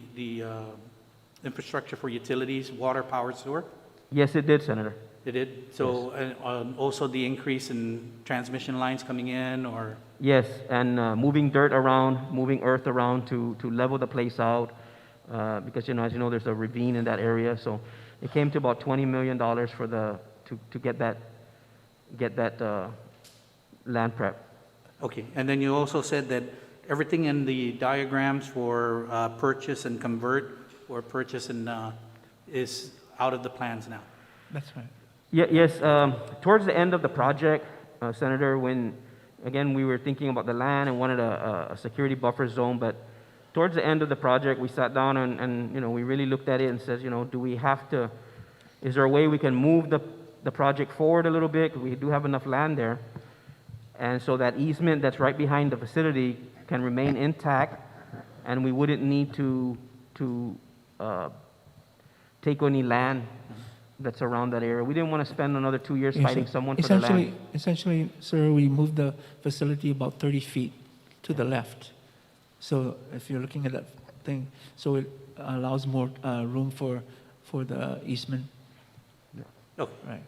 infrastructure for utilities, water, power, sewer? Yes, it did, Senator. It did? So, Yes. and also the increase in transmission lines coming in, or? Yes, and moving dirt around, moving earth around to level the place out, because as you know, there's a ravine in that area. So it came to about $20 million for to get that land prep. Okay, and then you also said that everything in the diagrams for purchase and convert or purchase and is out of the plans now. That's right. Yes, towards the end of the project, Senator, when again we were thinking about the land and wanted a security buffer zone, but towards the end of the project, we sat down and we really looked at it and says, do we have to? Is there a way we can move the project forward a little bit? We do have enough land there, and so that easement that's right behind the facility can remain intact, and we wouldn't need to take any land that's around that area. We didn't want to spend another 2 years Yes, fighting sir. someone for the land. Essentially, sir, we moved the facility about 30 feet to the left. So if you're looking at that thing, so it allows more room for the easement. Okay, Right.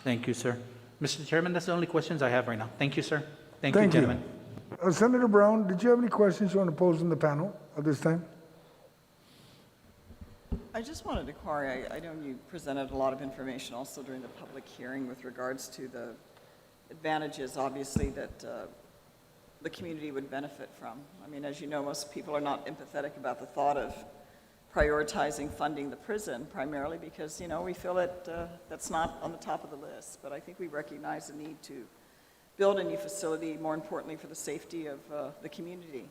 thank you, sir. Mr. Chairman, that's the only questions I have right now. Thank you, sir. Thank you, Thank you. gentlemen. Senator Brown, did you have any questions you want to pose in the panel at this time? I just wanted to query, I know you presented a lot of information also during the public hearing with regards to the advantages, obviously, that the community would benefit from. I mean, as you know, most people are not empathetic about the thought of prioritizing funding the prison, primarily because, we feel that that's not on the top of the list. But I think we recognize the need to build a new facility, more importantly, for the safety of the community.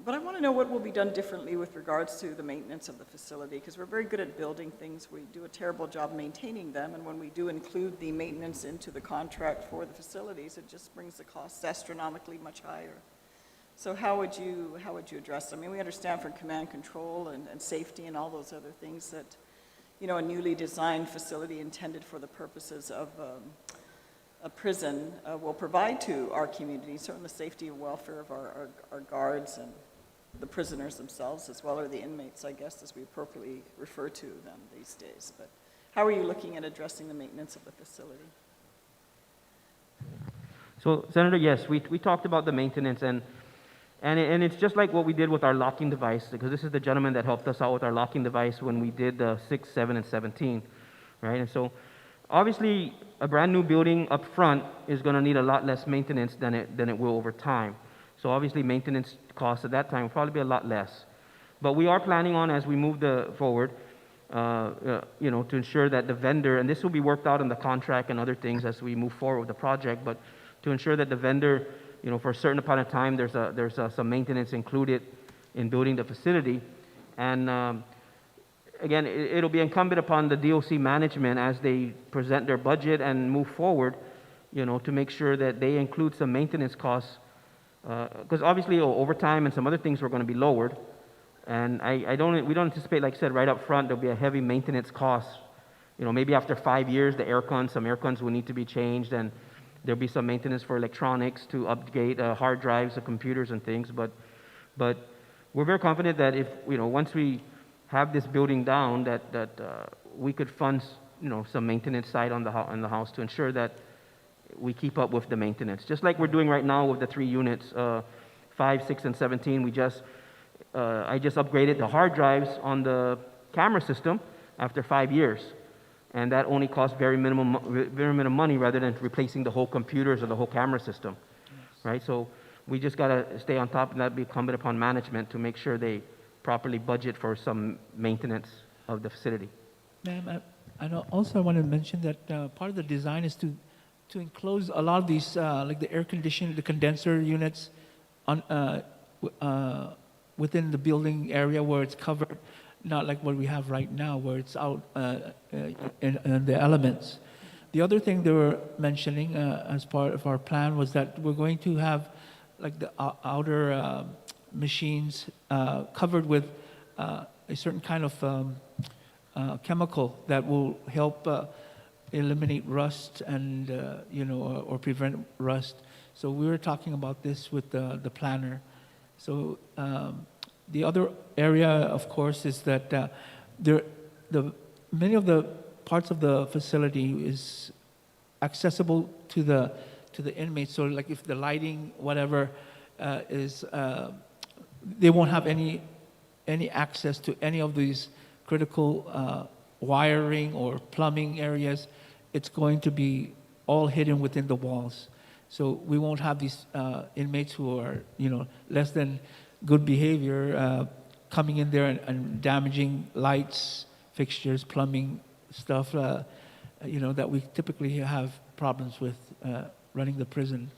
But I want to know what will be done differently with regards to the maintenance of the facility, because we're very good at building things. We do a terrible job maintaining them, and when we do include the maintenance into the contract for the facilities, it just brings the costs astronomically much higher. So how would you address it? I mean, we understand from command control and safety and all those other things that, a newly designed facility intended for the purposes of a prison will provide to our community, certainly the safety and welfare of our guards and the prisoners themselves as well, or the inmates, I guess, as we appropriately refer to them these days. But how are you looking at addressing the maintenance of the facility? So, Senator, yes, we talked about the maintenance, and it's just like what we did with our locking device, because this is the gentleman that helped us out with our locking device when we did the 6, 7, and 17, right? And so Obviously, a brand-new building up front is going to need a lot less maintenance than it will over time. So obviously, maintenance costs at that time will probably be a lot less. But we are planning on, as we move forward, to ensure that the vendor, and this will be worked out in the contract and other things as we move forward with the project, but to ensure that the vendor, for a certain amount of time, there's some maintenance included in building the facility. And again, it'll be incumbent upon the DOC management as they present their budget and move forward, to make sure that they include some maintenance costs, because obviously overtime and some other things were going to be lowered. And we don't anticipate, like I said, right up front, there'll be a heavy maintenance cost. Maybe after 5 years, some air cons will need to be changed, and there'll be some maintenance for electronics to upgrade hard drives, the computers and things. But we're very confident that if, once we have this building down, that we could fund, some maintenance side on the house to ensure that we keep up with the maintenance. Just like we're doing right now with the 3 units, 5, 6, and 17, I just upgraded the hard drives on the camera system after 5 years. And that only cost very minimum money rather than replacing the whole computers or the whole camera system, right? So we just got to stay on top, and that be incumbent upon management to make sure they properly budget for some maintenance of the facility. Ma'am, I also want to mention that part of the design is to enclose a lot of these, like the air conditioning, the condenser units within the building area where it's covered, not like what we have right now where it's out in the elements. The other thing they were mentioning as part of our plan was that we're going to have like the outer machines covered with a certain kind of chemical that will help eliminate rust and or prevent rust. So we were talking about this with the planner. So the other area, of course, is that many of the parts of the facility is accessible to the inmates. So, like if the lighting, whatever, they won't have any access to any of these critical wiring or plumbing areas. It's going to be all hidden within the walls. So we won't have these inmates who are, less than good behavior coming in there and damaging lights, fixtures, plumbing stuff, that we typically have problems with running the prison.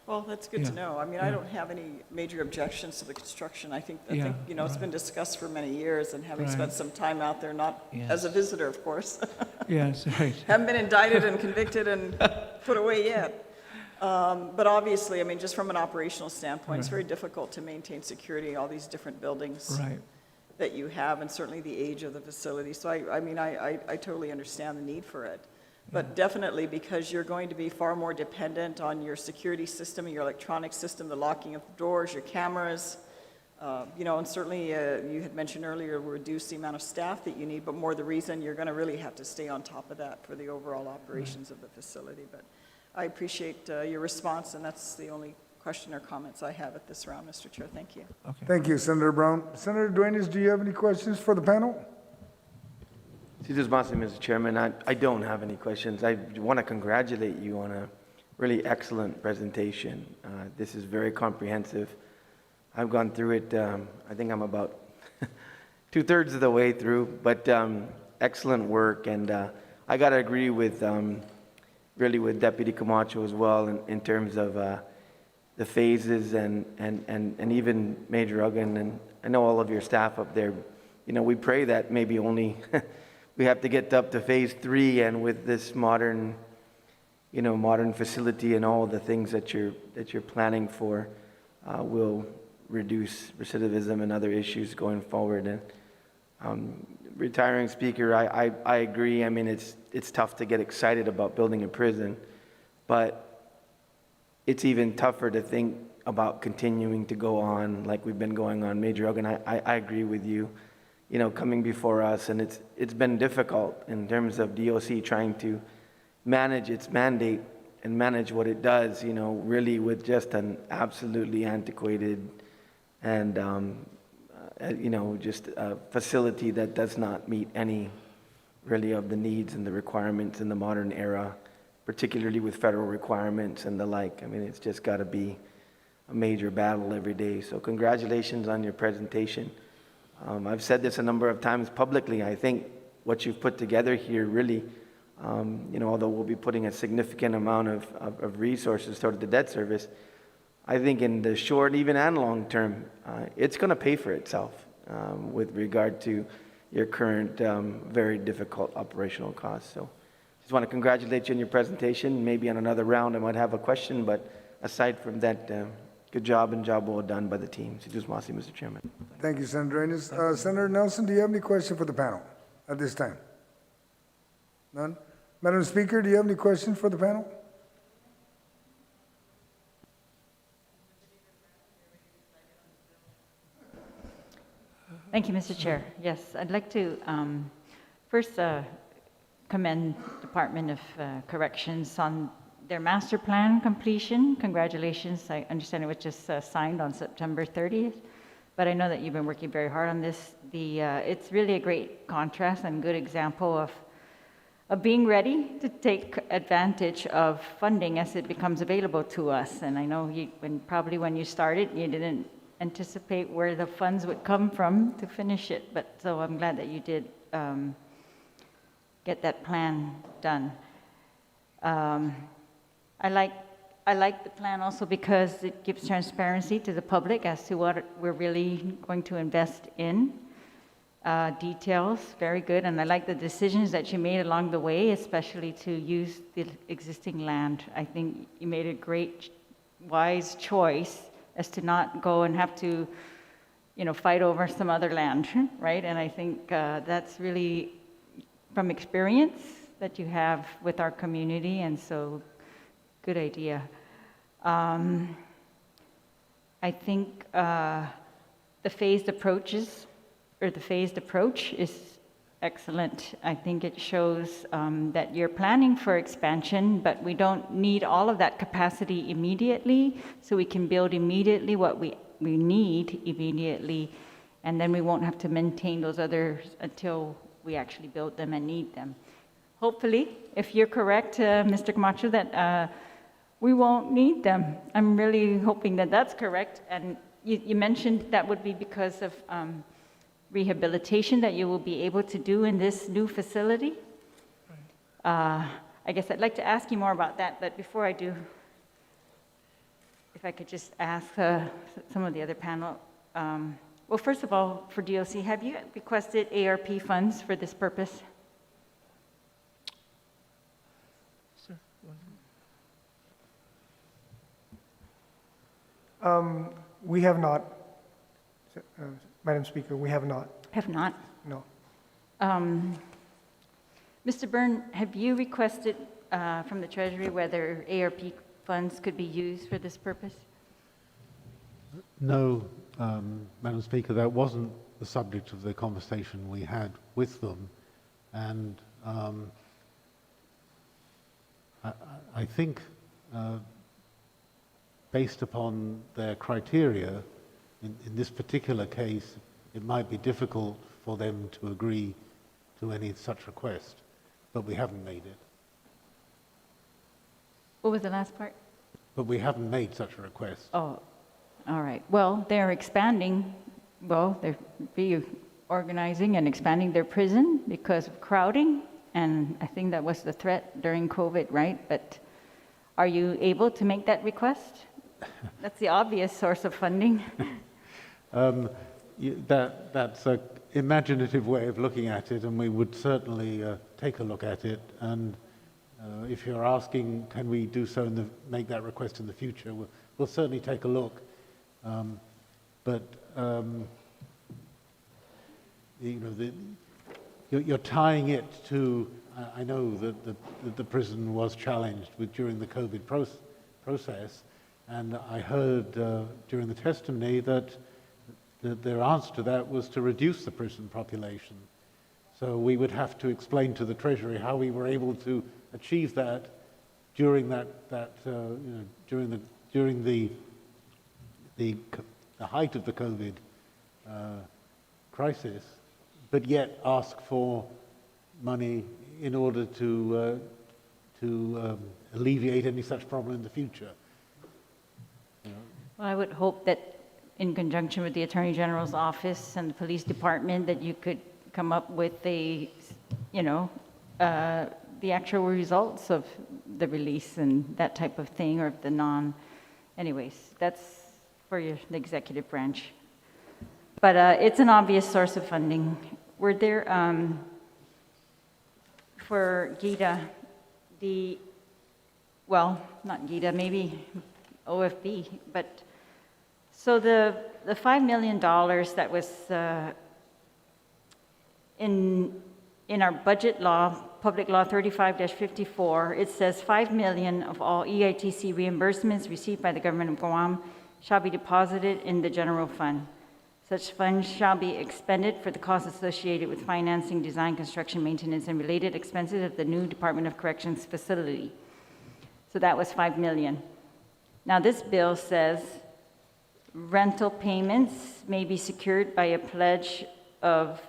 Well, that's good to know. I mean, I don't have any major objections to the construction. I think it's been discussed for many years, and having spent some time out there, not as a visitor, of course. Yes, right. Haven't been indicted and convicted and put away yet. But obviously, I mean, just from an operational standpoint, it's very difficult to maintain security in all these different buildings that you have, and certainly the age of the facility. So I totally understand the need for it. But definitely, because you're going to be far more dependent on your security system, your electronic system, the locking of the doors, your cameras, and certainly you had mentioned earlier, reduce the amount of staff that you need, but more the reason you're going to really have to stay on top of that for the overall operations of the facility. But I appreciate your response, and that's the only question or comments I have at this round, Mr. Chair. Thank you. Okay. Thank you, Senator Brown. Senator Duenas, do you have any questions for the panel? Mr. Chairman, I don't have any questions. I want to congratulate you on a really excellent presentation. This is very comprehensive. I've gone through it, I think I'm about 2/3 of the way through, but excellent work. And I got to agree with, really with Deputy Camacho as well in terms of the phases and even Major Uggan, and I know all of your staff up there. We pray that maybe only we have to get up to phase 3, and with this modern facility and all the things that you're planning for, will reduce recidivism and other issues going forward. And retiring speaker, I agree. I mean, it's tough to get excited about building a prison, but it's even tougher to think about continuing to go on like we've been going on. Major Uggan, I agree with you. Coming before us, and it's been difficult in terms of DOC trying to manage its mandate and manage what it does, really with just an absolutely antiquated and, just a facility that does not meet any really of the needs and the requirements in the modern era, particularly with federal requirements and the like. I mean, it's just got to be a major battle every day. So congratulations on your presentation. I've said this a number of times publicly. I think what you've put together here really, although we'll be putting a significant amount of resources toward the debt service, I think in the short, even and long term, it's going to pay for itself with regard to your current very difficult operational costs. So just want to congratulate you on your presentation. Maybe on another round I might have a question, but aside from that, good job and job well done by the team. Sidus Masi, Mr. Chairman. Thank you, Senator Enos. Senator Nelson, do you have any question for the panel at this time? None? Madam Speaker, do you have any questions for the panel? Thank you, Mr. Chair. Yes, I'd like to first commend Department of Corrections on their master plan completion. Congratulations. I understand it was just signed on September 30th, but I know that you've been working very hard on this. It's really a great contrast and good example of being ready to take advantage of funding as it becomes available to us. And I know probably when you started, you didn't anticipate where the funds would come from to finish it, but so I'm glad that you did get that plan done. I like the plan also because it gives transparency to the public as to what we're really going to invest in. Details, very good, and I like the decisions that you made along the way, especially to use the existing land. I think you made a great, wise choice as to not go and have to, fight over some other land, right? And I think that's really from experience that you have with our community, and so good idea. I think the phased approach is excellent. I think it shows that you're planning for expansion, but we don't need all of that capacity immediately, so we can build immediately what we need immediately, and then we won't have to maintain those others until we actually build them and need them. Hopefully, if you're correct, Mr. Camacho, that we won't need them. I'm really hoping that that's correct, and you mentioned that would be because of rehabilitation that you will be able to do in this new facility. I guess I'd like to ask you more about that, but before I do, if I could just ask some of the other panel. Well, first of all, for DOC, have you requested ARP funds for this purpose? Sir, We have not, Madam Speaker, we have not. Have not? No. Mr. Byrne, have you requested from the Treasury whether ARP funds could be used for this purpose? No, Madam Speaker, that wasn't the subject of the conversation we had with them. And I think based upon their criteria, in this particular case, it might be difficult for them to agree to any such request, but we haven't made it. What was the last part? But we haven't made such a request. Oh, all right. Well, they're expanding, they're reorganizing and expanding their prison because of crowding, and I think that was the threat during COVID, right? But are you able to make that request? That's the obvious source of funding. That's an imaginative way of looking at it, and we would certainly take a look at it. And if you're asking, can we do so and make that request in the future, we'll certainly take a look. You're tying it to. I know that the prison was challenged during the COVID process, and I heard during the testimony that their answer to that was to reduce the prison population. So we would have to explain to the Treasury how we were able to achieve that during during the height of the COVID crisis, but yet ask for money in order to alleviate any such problem in the future. Well, I would hope that in conjunction with the Attorney General's office and the police department, that you could come up with the actual results of the release and that type of thing, or the anyways, that's for the executive branch. But it's an obvious source of funding. Were there, for GITA, not GITA, maybe OFB, but so the $5 million that was in our budget law, Public Law 35-54, it says 5 million of all EITC reimbursements received by the government of Guam shall be deposited in the general fund. Such funds shall be expended for the costs associated with financing, design, construction, maintenance, and related expenses of the new Department of Corrections facility. So that was 5 million. Now this bill says rental payments may be secured by a pledge of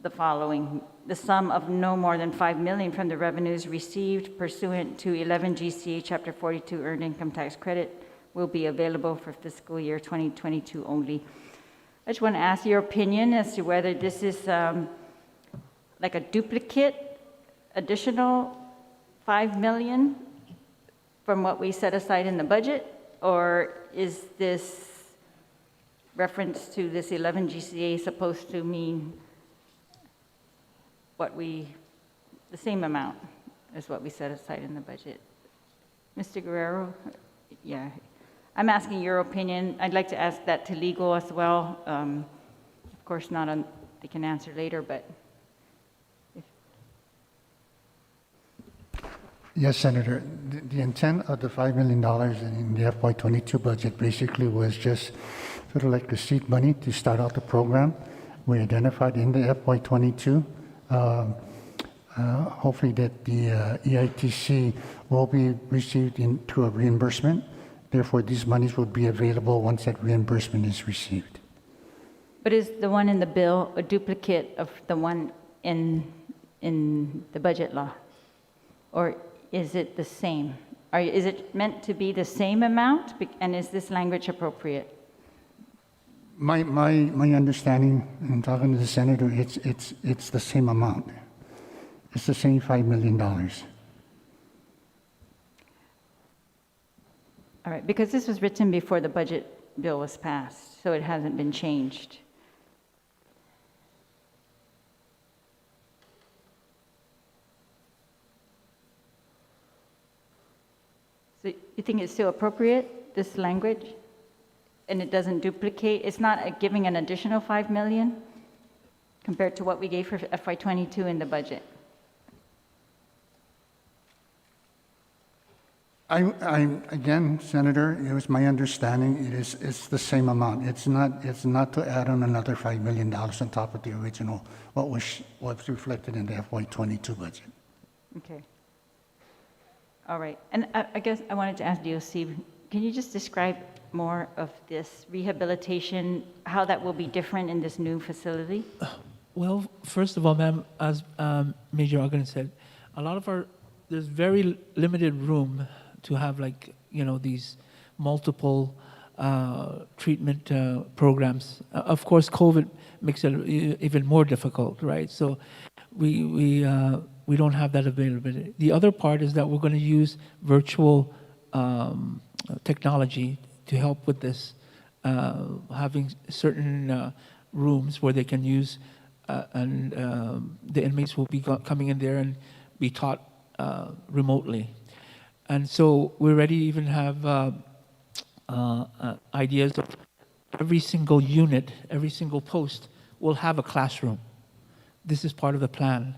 the following: the sum of no more than 5 million from the revenues received pursuant to 11 GCA Chapter 42 Earned Income Tax Credit will be available for fiscal year 2022 only. I just want to ask your opinion as to whether this is like a duplicate additional 5 million from what we set aside in the budget, or is this reference to this 11 GCA supposed to mean the same amount as what we set aside in the budget? Mr. Guerrero, yeah, I'm asking your opinion. I'd like to ask that to legal as well. Of course, they can answer later, but. Yes, Senator. The intent of the $5 million in the FY22 budget basically was just sort of like the seed money to start out the program. We identified in the FY22, hopefully that the EITC will be received into a reimbursement. Therefore, these monies will be available once that reimbursement is received. But is the one in the bill a duplicate of the one in the budget law? Or is it the same? Is it meant to be the same amount? And is this language appropriate? My understanding, and talking to the senator, it's the same amount. It's the same $5 million. All right, because this was written before the budget bill was passed, so it hasn't been changed. So you think it's still appropriate, this language? And it doesn't duplicate? It's not giving an additional 5 million compared to what we gave for FY22 in the budget? Again, Senator, it was my understanding it's the same amount. It's not to add on another $5 million on top of the original, what was reflected in the FY22 budget. Okay. All right. And I guess I wanted to ask DOC, can you just describe more of this rehabilitation, how that will be different in this new facility? Well, first of all, ma'am, as Major Ogden said, there's very limited room to have these multiple treatment programs. Of course, COVID makes it even more difficult, right? So we don't have that availability. The other part is that we're going to use virtual technology to help with this, having certain rooms where they can use, and the inmates will be coming in there and be taught remotely. And so we already even have ideas of every single unit, every single post will have a classroom. This is part of the plan.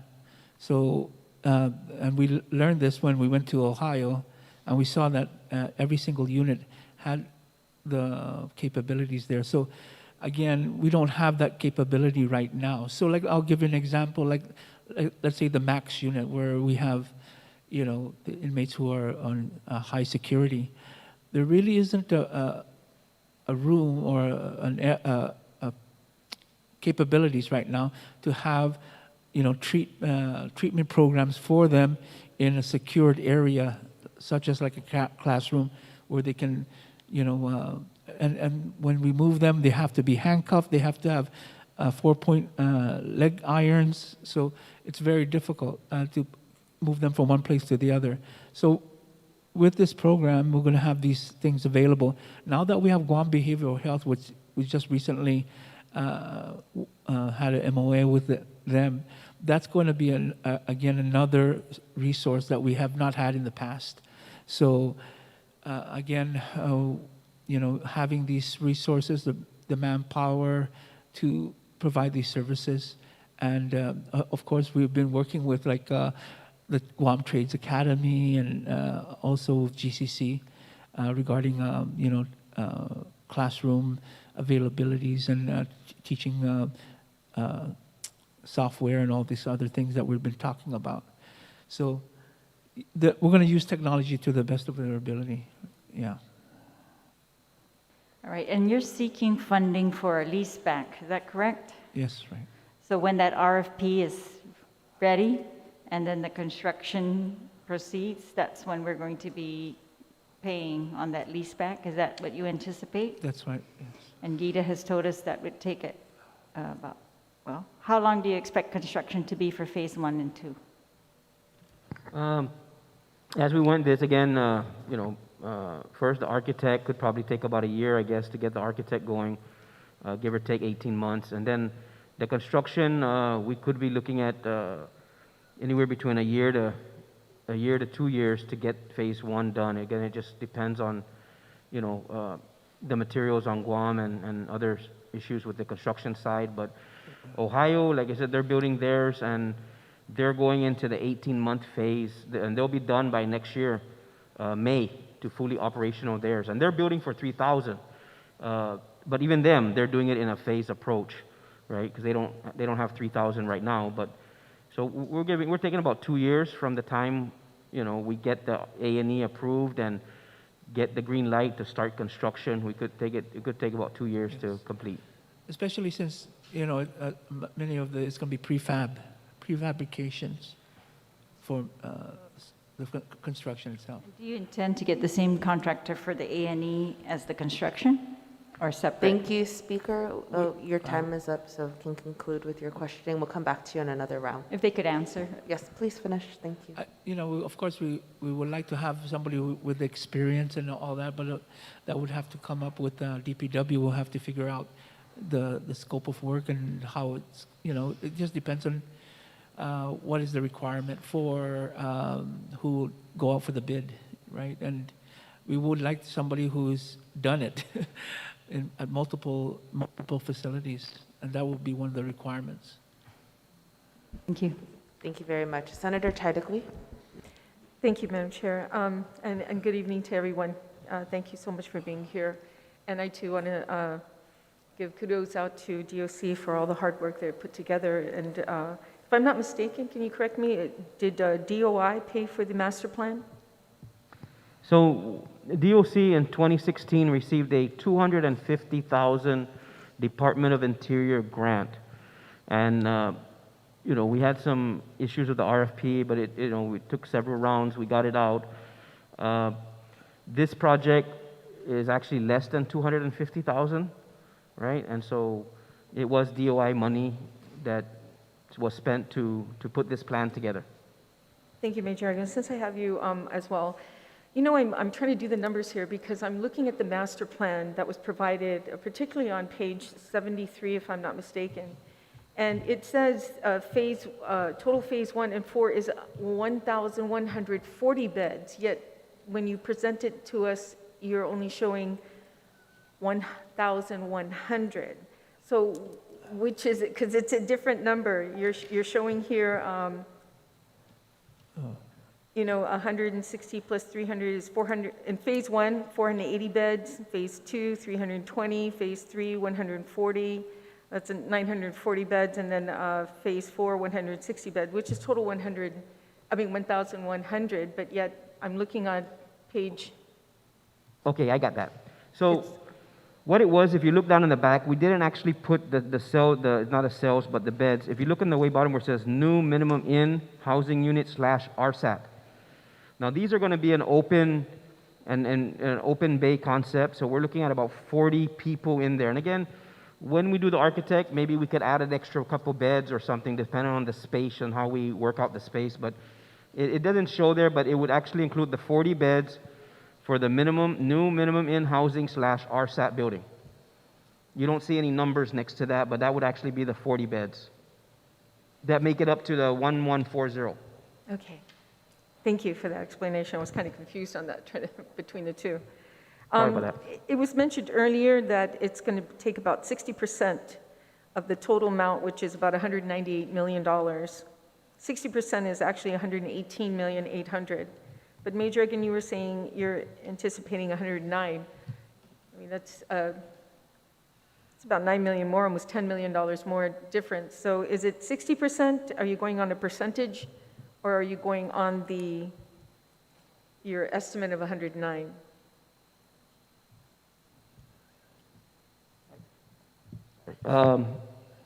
So, and we learned this when we went to Ohio, and we saw that every single unit had the capabilities there. So again, we don't have that capability right now. So I'll give you an example, let's say the MAX unit, where we have, the inmates who are on high security. There really isn't a room or capabilities right now to have treatment programs for them in a secured area, such as like a classroom, where they can, and when we move them, they have to be handcuffed. They have to have 4-point leg irons. So it's very difficult to move them from one place to the other. So with this program, we're going to have these things available. Now that we have Guam Behavioral Health, which we just recently had an MOA with them, that's going to be, again, another resource that we have not had in the past. So, again, having these resources, the manpower to provide these services. And, of course, we've been working with, like, the Guam Trades Academy and also GCC regarding, classroom availabilities and teaching software and all these other things that we've been talking about. So we're going to use technology to the best of their ability. Yeah. All right, and you're seeking funding for a lease back, is that correct? Yes, right. So when that RFP is ready and then the construction proceeds, that's when we're going to be paying on that lease back? Is that what you anticipate? That's right, yes. And Gita has told us that would take it about, well, how long do you expect construction to be for phase 1 and 2? As we went this again, first the architect could probably take about a year, I guess, to get the architect going, give or take 18 months. And then the construction, we could be looking at anywhere between a year to 2 years to get phase 1 done. Again, it just depends on, the materials on Guam and other issues with the construction side. But Ohio, like I said, they're building theirs and they're going into the 18-month phase, and they'll be done by next year, May, to fully operational theirs. And they're building for 3,000. But even them, they're doing it in a phased approach, right? Because they don't have 3,000 right now. But so we're taking about 2 years from the time we get the A&E approved and get the green light to start construction. It could take about 2 years to complete. Especially since many of it's going to be prefabrications for the construction itself. Do you intend to get the same contractor for the A&E as the construction, or separate? Thank you, Speaker. Your time is up, so you can conclude with your questioning. We'll come back to you in another round. If they could answer. Yes, please finish. Thank you. Of course, we would like to have somebody with experience and all that, but that would have to come up with DPW. We'll have to figure out the scope of work and how it's, it just depends on what is the requirement for who go out for the bid, right? And we would like somebody who's done it at multiple facilities, and that would be one of the requirements. Thank you. Thank you very much. Senator Chidegui. Thank you, Madam Chair, and good evening to everyone. Thank you so much for being here. And I too want to give kudos out to DOC for all the hard work they put together. And if I'm not mistaken, can you correct me, did DOI pay for the master plan? So DOC in 2016 received a $250,000 Department of Interior grant. And, we had some issues with the RFP, but we took several rounds, we got it out. This project is actually less than $250,000, right? And so it was DOI money that was spent to put this plan together. Thank you, Major. And since I have you as well, I'm trying to do the numbers here because I'm looking at the master plan that was provided, particularly on page 73, if I'm not mistaken. And it says total phase 1 and 4 is 1,140 beds, yet when you present it to us, you're only showing 1,100. So which is it? Because it's a different number. You're showing here, 160 plus 300 is 400. In phase 1, 480 beds. Phase 2, 320. Phase 3, 140. That's 940 beds. And then phase 4, 160 beds, which is total 1,100. But yet I'm looking on page. Okay, I got that. So What it was, if you look down in the back, we didn't actually put not the cells, but the beds. If you look in the way bottom where it says new minimum in housing unit / RSAT. Now these are going to be an open an open bay concept, so we're looking at about 40 people in there. And again, when we do the architect, maybe we could add an extra couple beds or something, depending on the space and how we work out the space. But it doesn't show there, but it would actually include the 40 beds for the new minimum in housing / RSAT building. You don't see any numbers next to that, but that would actually be the 40 beds that make it up to the 1140. Okay. Thank you for that explanation. I was kind of confused on that between the two. Sorry about that. It was mentioned earlier that it's going to take about 60% of the total amount, which is about $198 million. 60% is actually $118,800,000. But Major, again, you were saying you're anticipating 109. I mean, that's it's about $9 million more, almost $10 million more difference. So is it 60%? Are you going on a percentage, or are you going on your estimate of 109?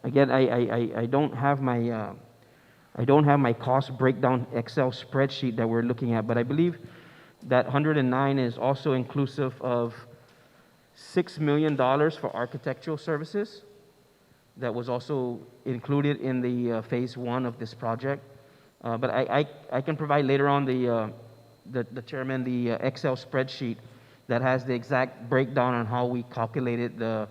Again, I don't have my cost breakdown Excel spreadsheet that we're looking at, but I believe that 109 is also inclusive of $6 million for architectural services. That was also included in the phase 1 of this project. But I can provide later on the chairman the Excel spreadsheet that has the exact breakdown on how we calculated the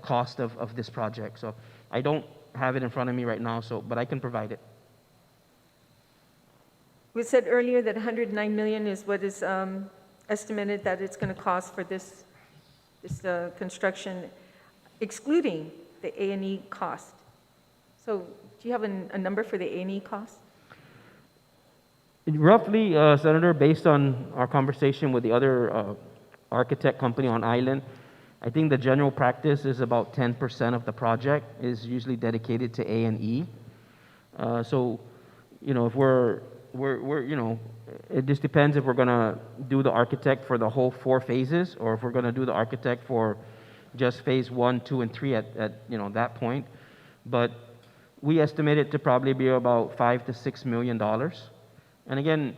cost of this project. So I don't have it in front of me right now, but I can provide it. We said earlier that 109 million is what is estimated that it's going to cost for this construction, excluding the A&E cost. So do you have a number for the A&E cost? Roughly, Senator, based on our conversation with the other architect company on island, I think the general practice is about 10% of the project is usually dedicated to A&E. So, if we're it just depends if we're going to do the architect for the whole 4 phases, or if we're going to do the architect for just phase 1, 2, and 3 at that point. But we estimate it to probably be about $5 to $6 million. And again,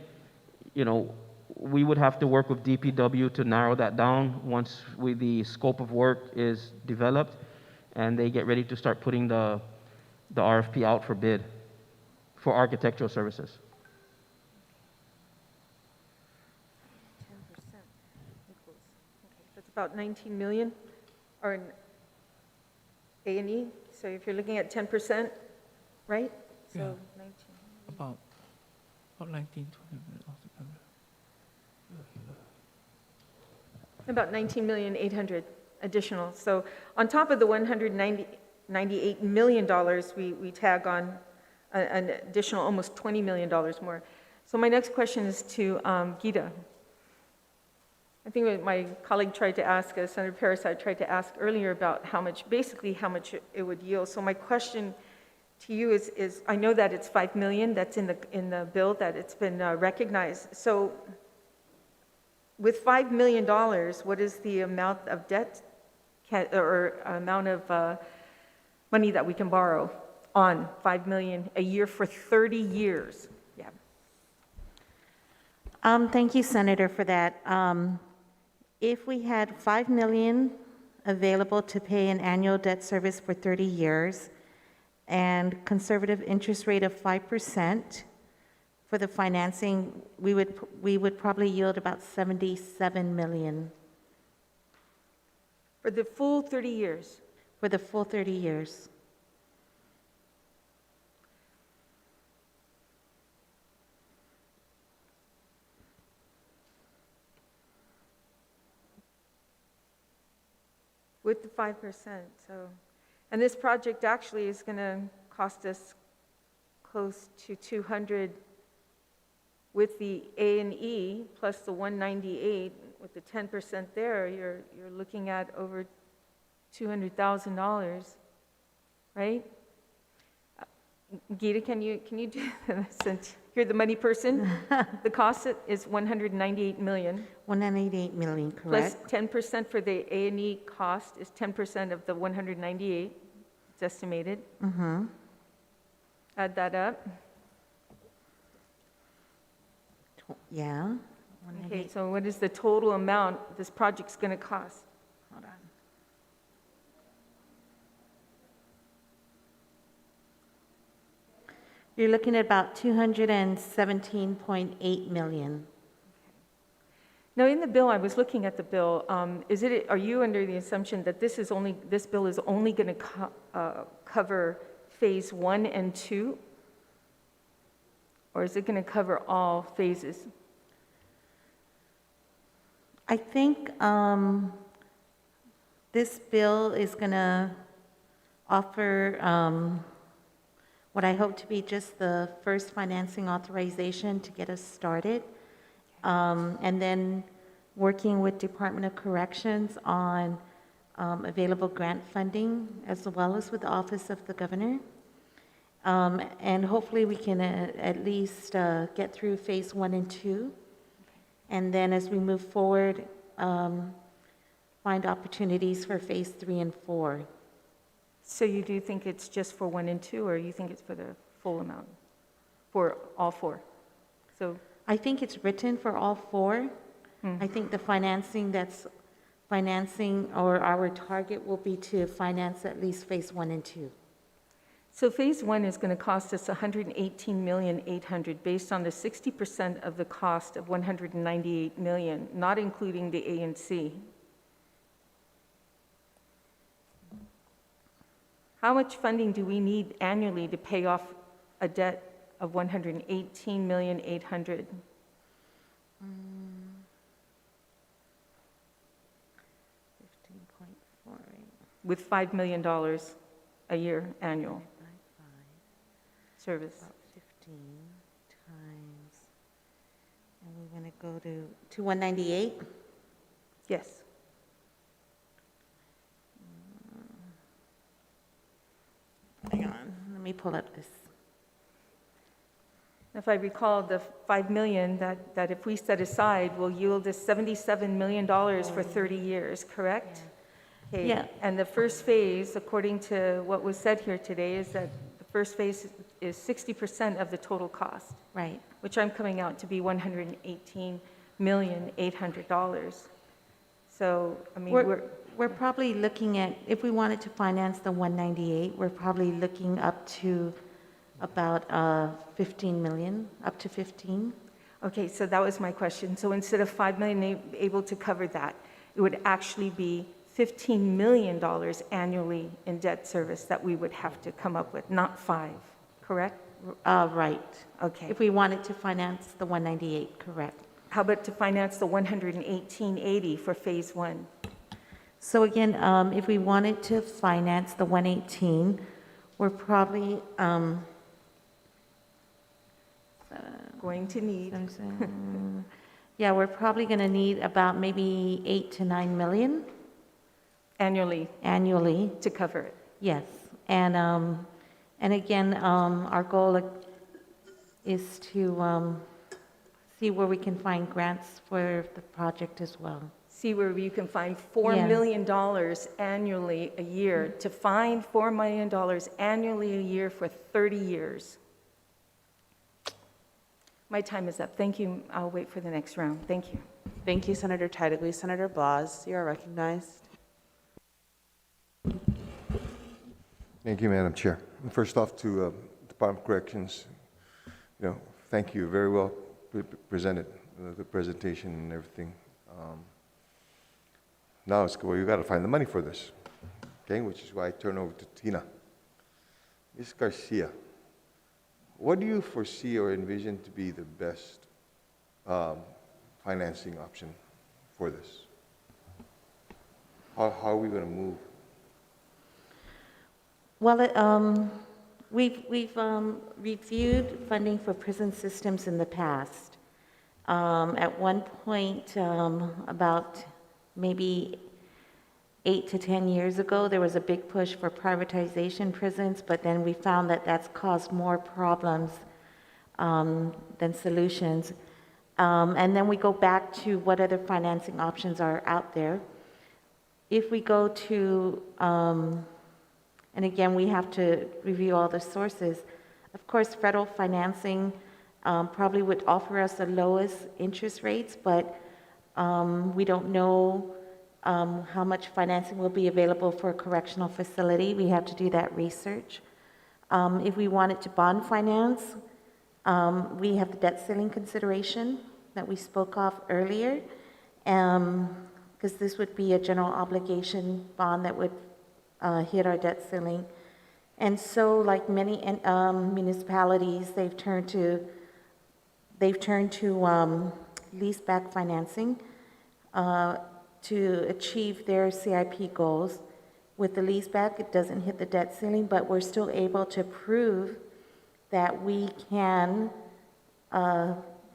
we would have to work with DPW to narrow that down once the scope of work is developed and they get ready to start putting the RFP out for bid for architectural services. 10% equals, okay, that's about 19 million, or in A&E. So if you're looking at 10%, right? So Yeah. 19. About 19, 20 altogether. About 19,800,000 additional. So on top of the $198 million, we tag on an additional almost $20 million more. So my next question is to Gita. I think what my colleague tried to ask, Senator Parasite tried to ask earlier about how much it would yield. So my question to you is I know that it's $5 million that's in the bill, that it's been recognized. So with $5 million, what is the amount of debt or amount of money that we can borrow on $5 million a year for 30 years? Yeah. Thank you, Senator, for that. If we had $5 million available to pay an annual debt service for 30 years and conservative interest rate of 5%, for the financing, we would probably yield about $77 million. For the full 30 years? For the full 30 years. With the 5%, so, and this project actually is going to cost us close to 200 with the A&E plus the 198, with the 10% there, you're looking at over $200,000, right? Gita, can you do this, since you're the money person? The cost is 198 million. 188 million, Plus correct? 10% for the A&E cost is 10% of the 198, it's estimated. Mm-hmm. Add that up. Yeah. Okay, so what is the total amount this project's going to cost? Hold on. You're looking at about 217.8 million. Now, in the bill, I was looking at the bill, are you under the assumption that this bill is only going to cover phase 1 and 2? Or is it going to cover all phases? I think this bill is going to offer what I hope to be just the first financing authorization to get us started. And then working with Department of Corrections on available grant funding, as well as with the Office of the Governor. And hopefully we can at least get through phase 1 and 2. And then as we move forward, find opportunities for phase 3 and 4. So you do think it's just for 1 and 2, or you think it's for the full amount, for all 4? So I think it's written for all 4. I think the financing or our target will be to finance at least phase 1 and 2. So phase 1 is going to cost us $118,800,000 based on the 60% of the cost of $198 million, not including the A and C. How much funding do we need annually to pay off a debt of $118,800,000? With $5 million a year annual service. About 15 times, and we're going to go to 198? Yes. Hang on, let me pull up this. If I recall, the $5 million that if we set aside will yield us $77 million for 30 years, correct? Okay. Yeah. And the first phase, according to what was said here today, is that the first phase is 60% of the total cost. Right. Which I'm coming out to be $118,800,000. So, I mean, we're probably looking at, if we wanted to finance the 198, we're probably looking up to about 15 million, up to 15. Okay, so that was my question. So instead of $5 million able to cover that, it would actually be $15 million annually in debt service that we would have to come up with, not 5, correct? Right. Okay. If we wanted to finance the 198, correct. How about to finance the 118.80 for phase 1? So again, if we wanted to finance the 118, we're probably going to need. Yeah, we're probably going to need about maybe 8 to 9 million annually. Annually to cover it. Yes, and again, our goal is to see where we can find grants for the project as well. See where you can find $4 million annually a year, to find $4 million annually a year for 30 years. My time is up. Thank you. I'll wait for the next round. Thank you. Thank you, Senator Titlegy. Senator Blas, you are recognized. Thank you, Madam Chair. First off, to Department of Corrections, thank you. Very well presented, the presentation and everything. Now it's well, you got to find the money for this, okay? Which is why I turn over to Tina. Ms. Garcia, what do you foresee or envision to be the best financing option for this? How are we going to move? Well, we've reviewed funding for prison systems in the past. At one point, about maybe 8 to 10 years ago, there was a big push for privatization prisons, but then we found that that's caused more problems than solutions. And then we go back to what other financing options are out there. If we go to, and again, we have to review all the sources. Of course, federal financing probably would offer us the lowest interest rates, but we don't know how much financing will be available for a correctional facility. We have to do that research. If we wanted to bond finance, we have the debt ceiling consideration that we spoke of earlier, because this would be a general obligation bond that would hit our debt ceiling. And so, like many municipalities, they've turned to leaseback financing to achieve their CIP goals. With the leaseback, it doesn't hit the debt ceiling, but we're still able to prove that we can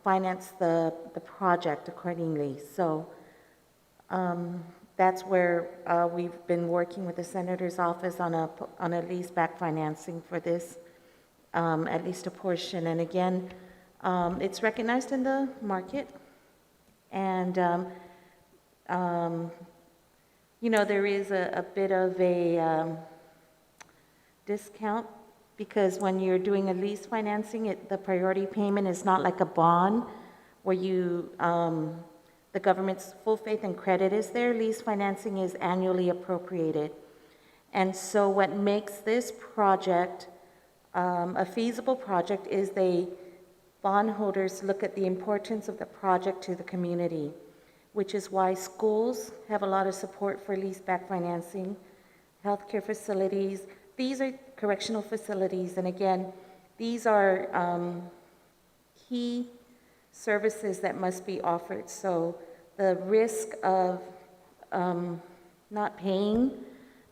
finance the project accordingly. So that's where we've been working with the Senator's office on a leaseback financing for this, at least a portion. And again, it's recognized in the market, and you know, there is a bit of a discount, because when you're doing a lease financing, the priority payment is not like a bond where you, the government's full faith and credit is there. Lease financing is annually appropriated. And so what makes this project a feasible project is bondholders look at the importance of the project to the community, which is why schools have a lot of support for leaseback financing, healthcare facilities. These are correctional facilities, and again, these are key services that must be offered. So the risk of not paying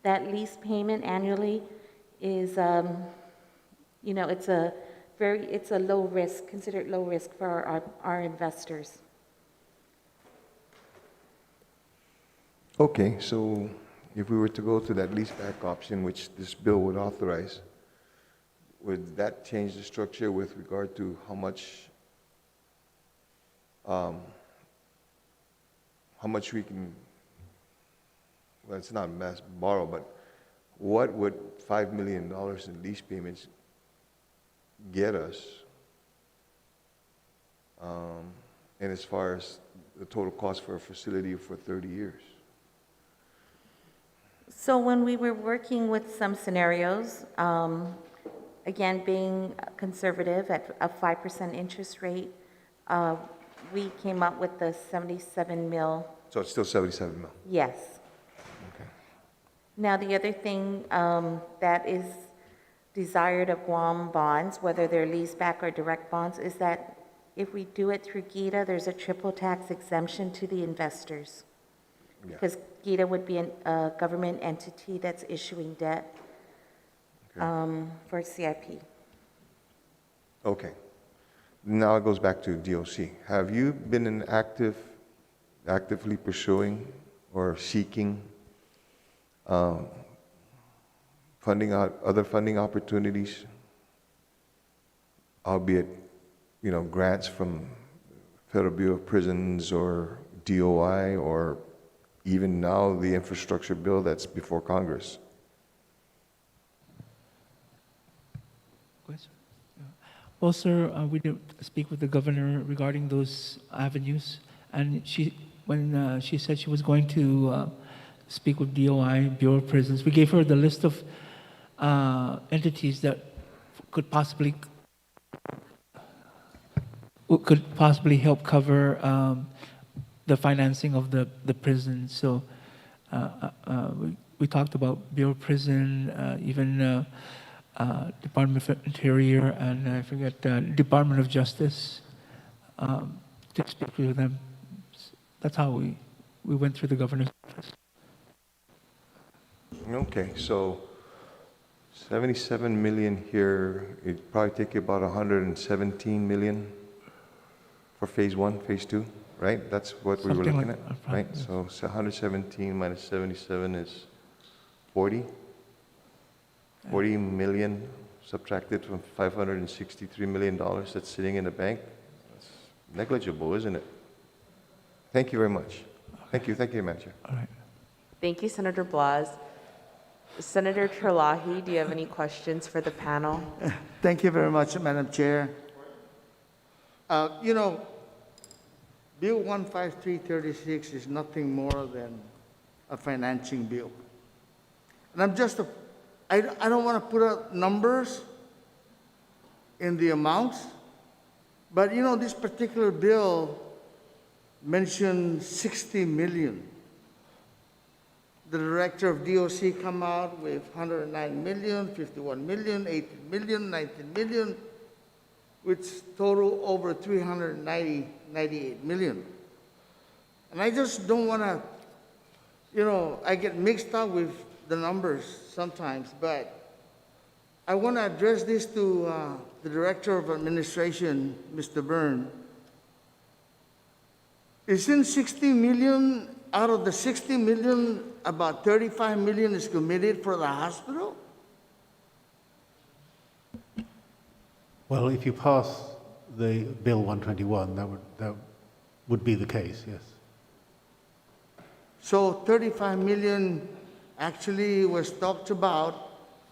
that lease payment annually is, you know, it's a low risk, considered low risk for our investors. Okay, so if we were to go to that leaseback option, which this bill would authorize, would that change the structure with regard to how much we can, well, it's not mass borrow, but what would $5 million in lease payments get us? And as far as the total cost for a facility for 30 years? So when we were working with some scenarios, again, being conservative at a 5% interest rate, we came up with the 77 mil. So it's still 77 mil? Yes. Okay. Now, the other thing that is desired of Guam bonds, whether they're leaseback or direct bonds, is that if we do it through GITA, there's a triple tax exemption to the investors. Yeah. Because GITA would be a government entity that's issuing debt for CIP. Okay. Now it goes back to DOC. Have you been actively pursuing or seeking other funding opportunities, albeit, you know, grants from Federal Bureau of Prisons or DOI, or even now the infrastructure bill that's before Congress? Well, sir, we did speak with the governor regarding those avenues, and when she said she was going to speak with DOI, Bureau of Prisons, we gave her the list of entities that could possibly help cover the financing of the prison. So we talked about Bureau of Prison, even Department of Interior, and I forget, Department of Justice, to speak with them. That's how we went through the governor's office. Okay, so 77 million here, it'd probably take you about 117 million for phase 1, phase 2? right? That's what we were Something looking like at, that, right? yes. So 117 minus 77 is 40. 40 million subtracted from $563 million that's sitting in the bank. That's negligible, isn't it? Thank you very much. Thank you, Madam Chair. All right. Thank you, Senator Blas. Senator Terlahi, do you have any questions for the panel? Thank you very much, Madam Chair. You know, Bill 15336 is nothing more than a financing bill. And I don't want to put out numbers in the amounts, but you know, this particular bill mentioned 60 million. The director of DOC come out with 109 million, 51 million, 18 million, 19 million, which total over 98 million. And I just don't want to, you know, I get mixed up with the numbers sometimes, but I want to address this to the Director of Administration, Mr. Byrne. Isn't 60 million, out of the 60 million, about 35 million is committed for the hospital? Well, if you pass the Bill 121, that would be the case, yes. So 35 million actually was talked about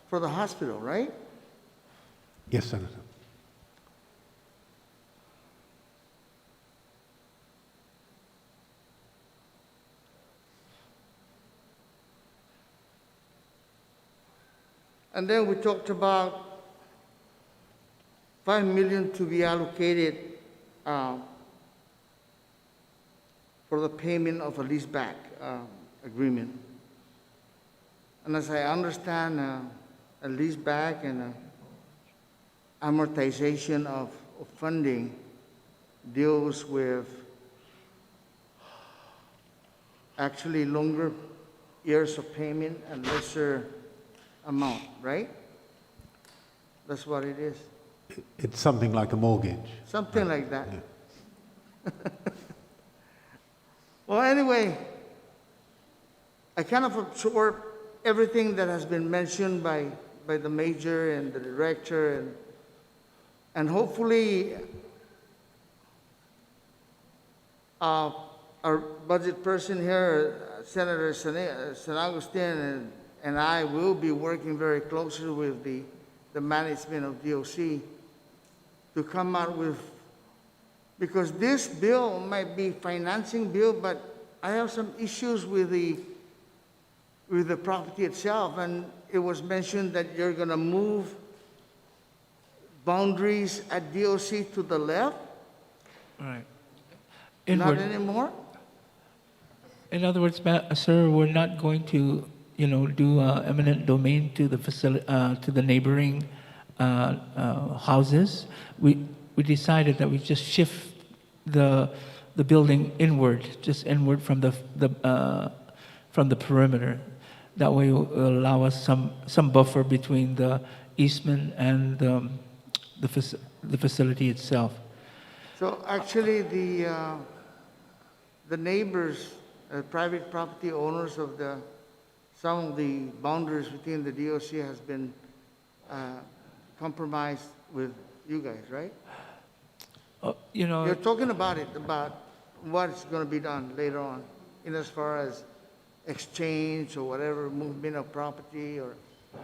for the hospital, right? Yes, Senator. And then we talked about 5 million to be allocated for the payment of a leaseback agreement. And as I understand, a leaseback and amortization of funding deals with actually longer years of payment and lesser amount, right? That's what it is. It's something like a mortgage. Something like that. Well, anyway, I kind of absorb everything that has been mentioned by the major and the director, and hopefully our budget person here, Senator San Agustin, and I will be working very closely with the management of DOC to come out with, because this bill might be financing bill, but I have some issues with the property itself, and it was mentioned that you're going to move boundaries at DOC to the left. Right. Not anymore? In other words, sir, we're not going to, do eminent domain to the facility, to the neighboring houses. We decided that we just shift the building inward, just inward from the perimeter. That way, it will allow us some buffer between the easement and the facility itself. So actually, the neighbors, private property owners of some of the boundaries within the DOC has been compromised with you guys, right? You're talking about it, about what's going to be done later on, in as far as exchange or whatever, movement of property or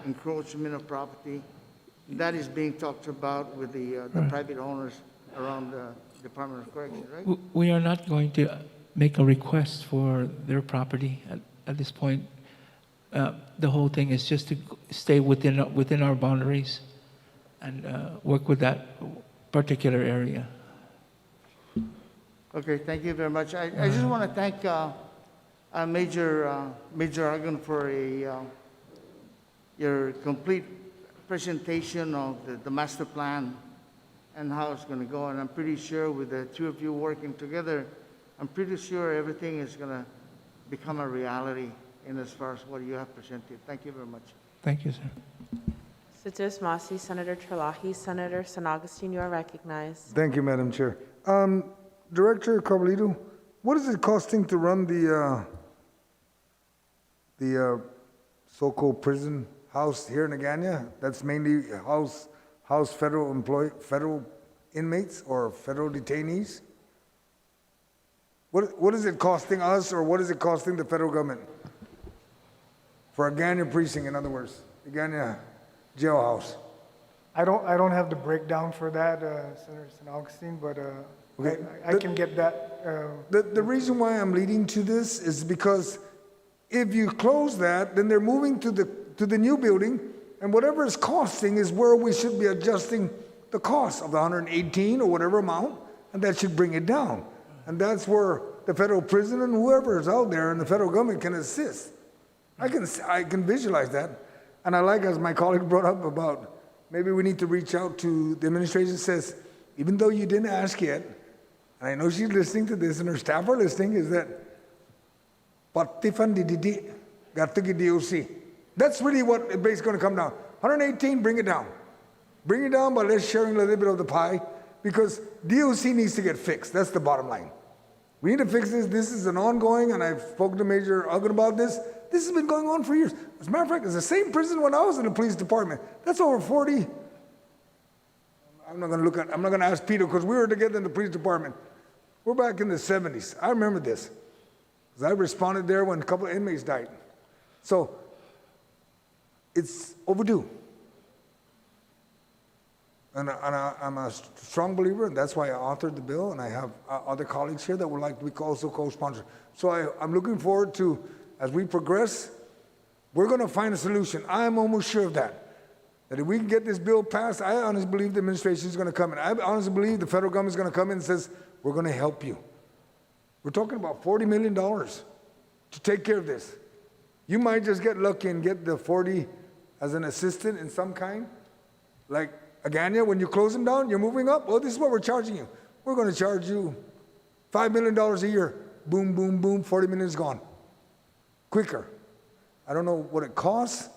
encroachment of property. That is being talked about with the private owners around the Department of Corrections, right? We are not going to make a request for their property at this point. The whole thing is just to stay within our boundaries and work with that particular area. Okay, thank you very much. I just want to thank Major Argon for your complete presentation of the master plan and how it's going to go. And I'm pretty sure with the two of you working together, I'm pretty sure everything is going to become a reality in as far as what you have presented. Thank you very much. Thank you, sir. Sitis Masi, Senator Terlahi, Senator San Agustin, you are recognized. Thank you, Madam Chair. Director Carbolito, what is it costing to run the so-called prison house here in Agana? That's mainly house federal inmates or federal detainees? What is it costing us, or what is it costing the federal government? For Agana precinct, in other words, Agana jailhouse. I don't have the breakdown for that, Senator St. Augustine, but I can get that. The reason why I'm leading to this is because if you close that, then they're moving to the new building, and whatever it's costing is where we should be adjusting the cost of the 118 or whatever amount, and that should bring it down. And that's where the federal prison and whoever is out there and the federal government can assist. I can visualize that. And I like, as my colleague brought up about, maybe we need to reach out to the administration. Says, even though you didn't ask yet, and I know she's listening to this and her staff are listening, is that got to get DOC. That's really what it's basically going to come down. 118, bring it down. Bring it down by let's sharing a little bit of the pie, because DOC needs to get fixed. That's the bottom line. We need to fix this. This is an ongoing, and I've spoken to Major Uggan about this. This has been going on for years. As a matter of fact, it's the same prison when I was in the police department. That's over 40. I'm not going to ask Peter, because we were together in the police department. We're back in the 70s. I remember this, because I responded there when a couple of inmates died. So it's overdue. And I'm a strong believer, and that's why I authored the bill, and I have other colleagues here that would like to be also co-sponsor. So I'm looking forward to, as we progress, we're going to find a solution. I'm almost sure of that. That if we can get this bill passed, I honestly believe the administration is going to come in. I honestly believe the federal government is going to come in and says, we're going to help you. We're talking about $40 million to take care of this. You might just get lucky and get the 40 as an assistant in some kind. Like Agana, when you close them down, you're moving up. Well, this is what we're charging you. We're going to charge you $5 million a year. Boom, boom, boom, 40 million is gone. Quicker. I don't know what it costs,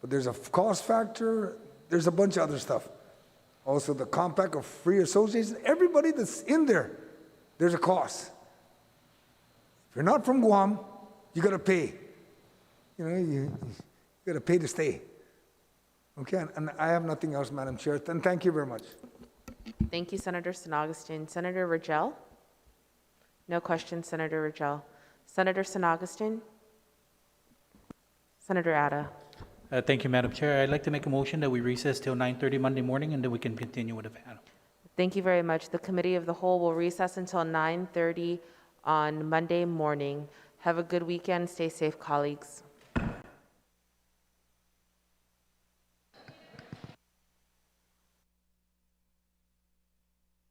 but there's a cost factor. There's a bunch of other stuff. Also, the compact of free associations. Everybody that's in there, there's a cost. If you're not from Guam, you got to pay. You got to pay to stay. Okay, and I have nothing else, Madam Chair. And thank you very much. Thank you, Senator St. Augustine. Senator Rangel? No questions, Senator Rangel. Senator St. Augustine? Senator Atta? Thank you, Madam Chair. I'd like to make a motion that we recess till 9:30 Monday morning, and then we can continue with the panel. Thank you very much. The Committee of the Whole will recess until 9:30 on Monday morning. Have a good weekend. Stay safe, colleagues.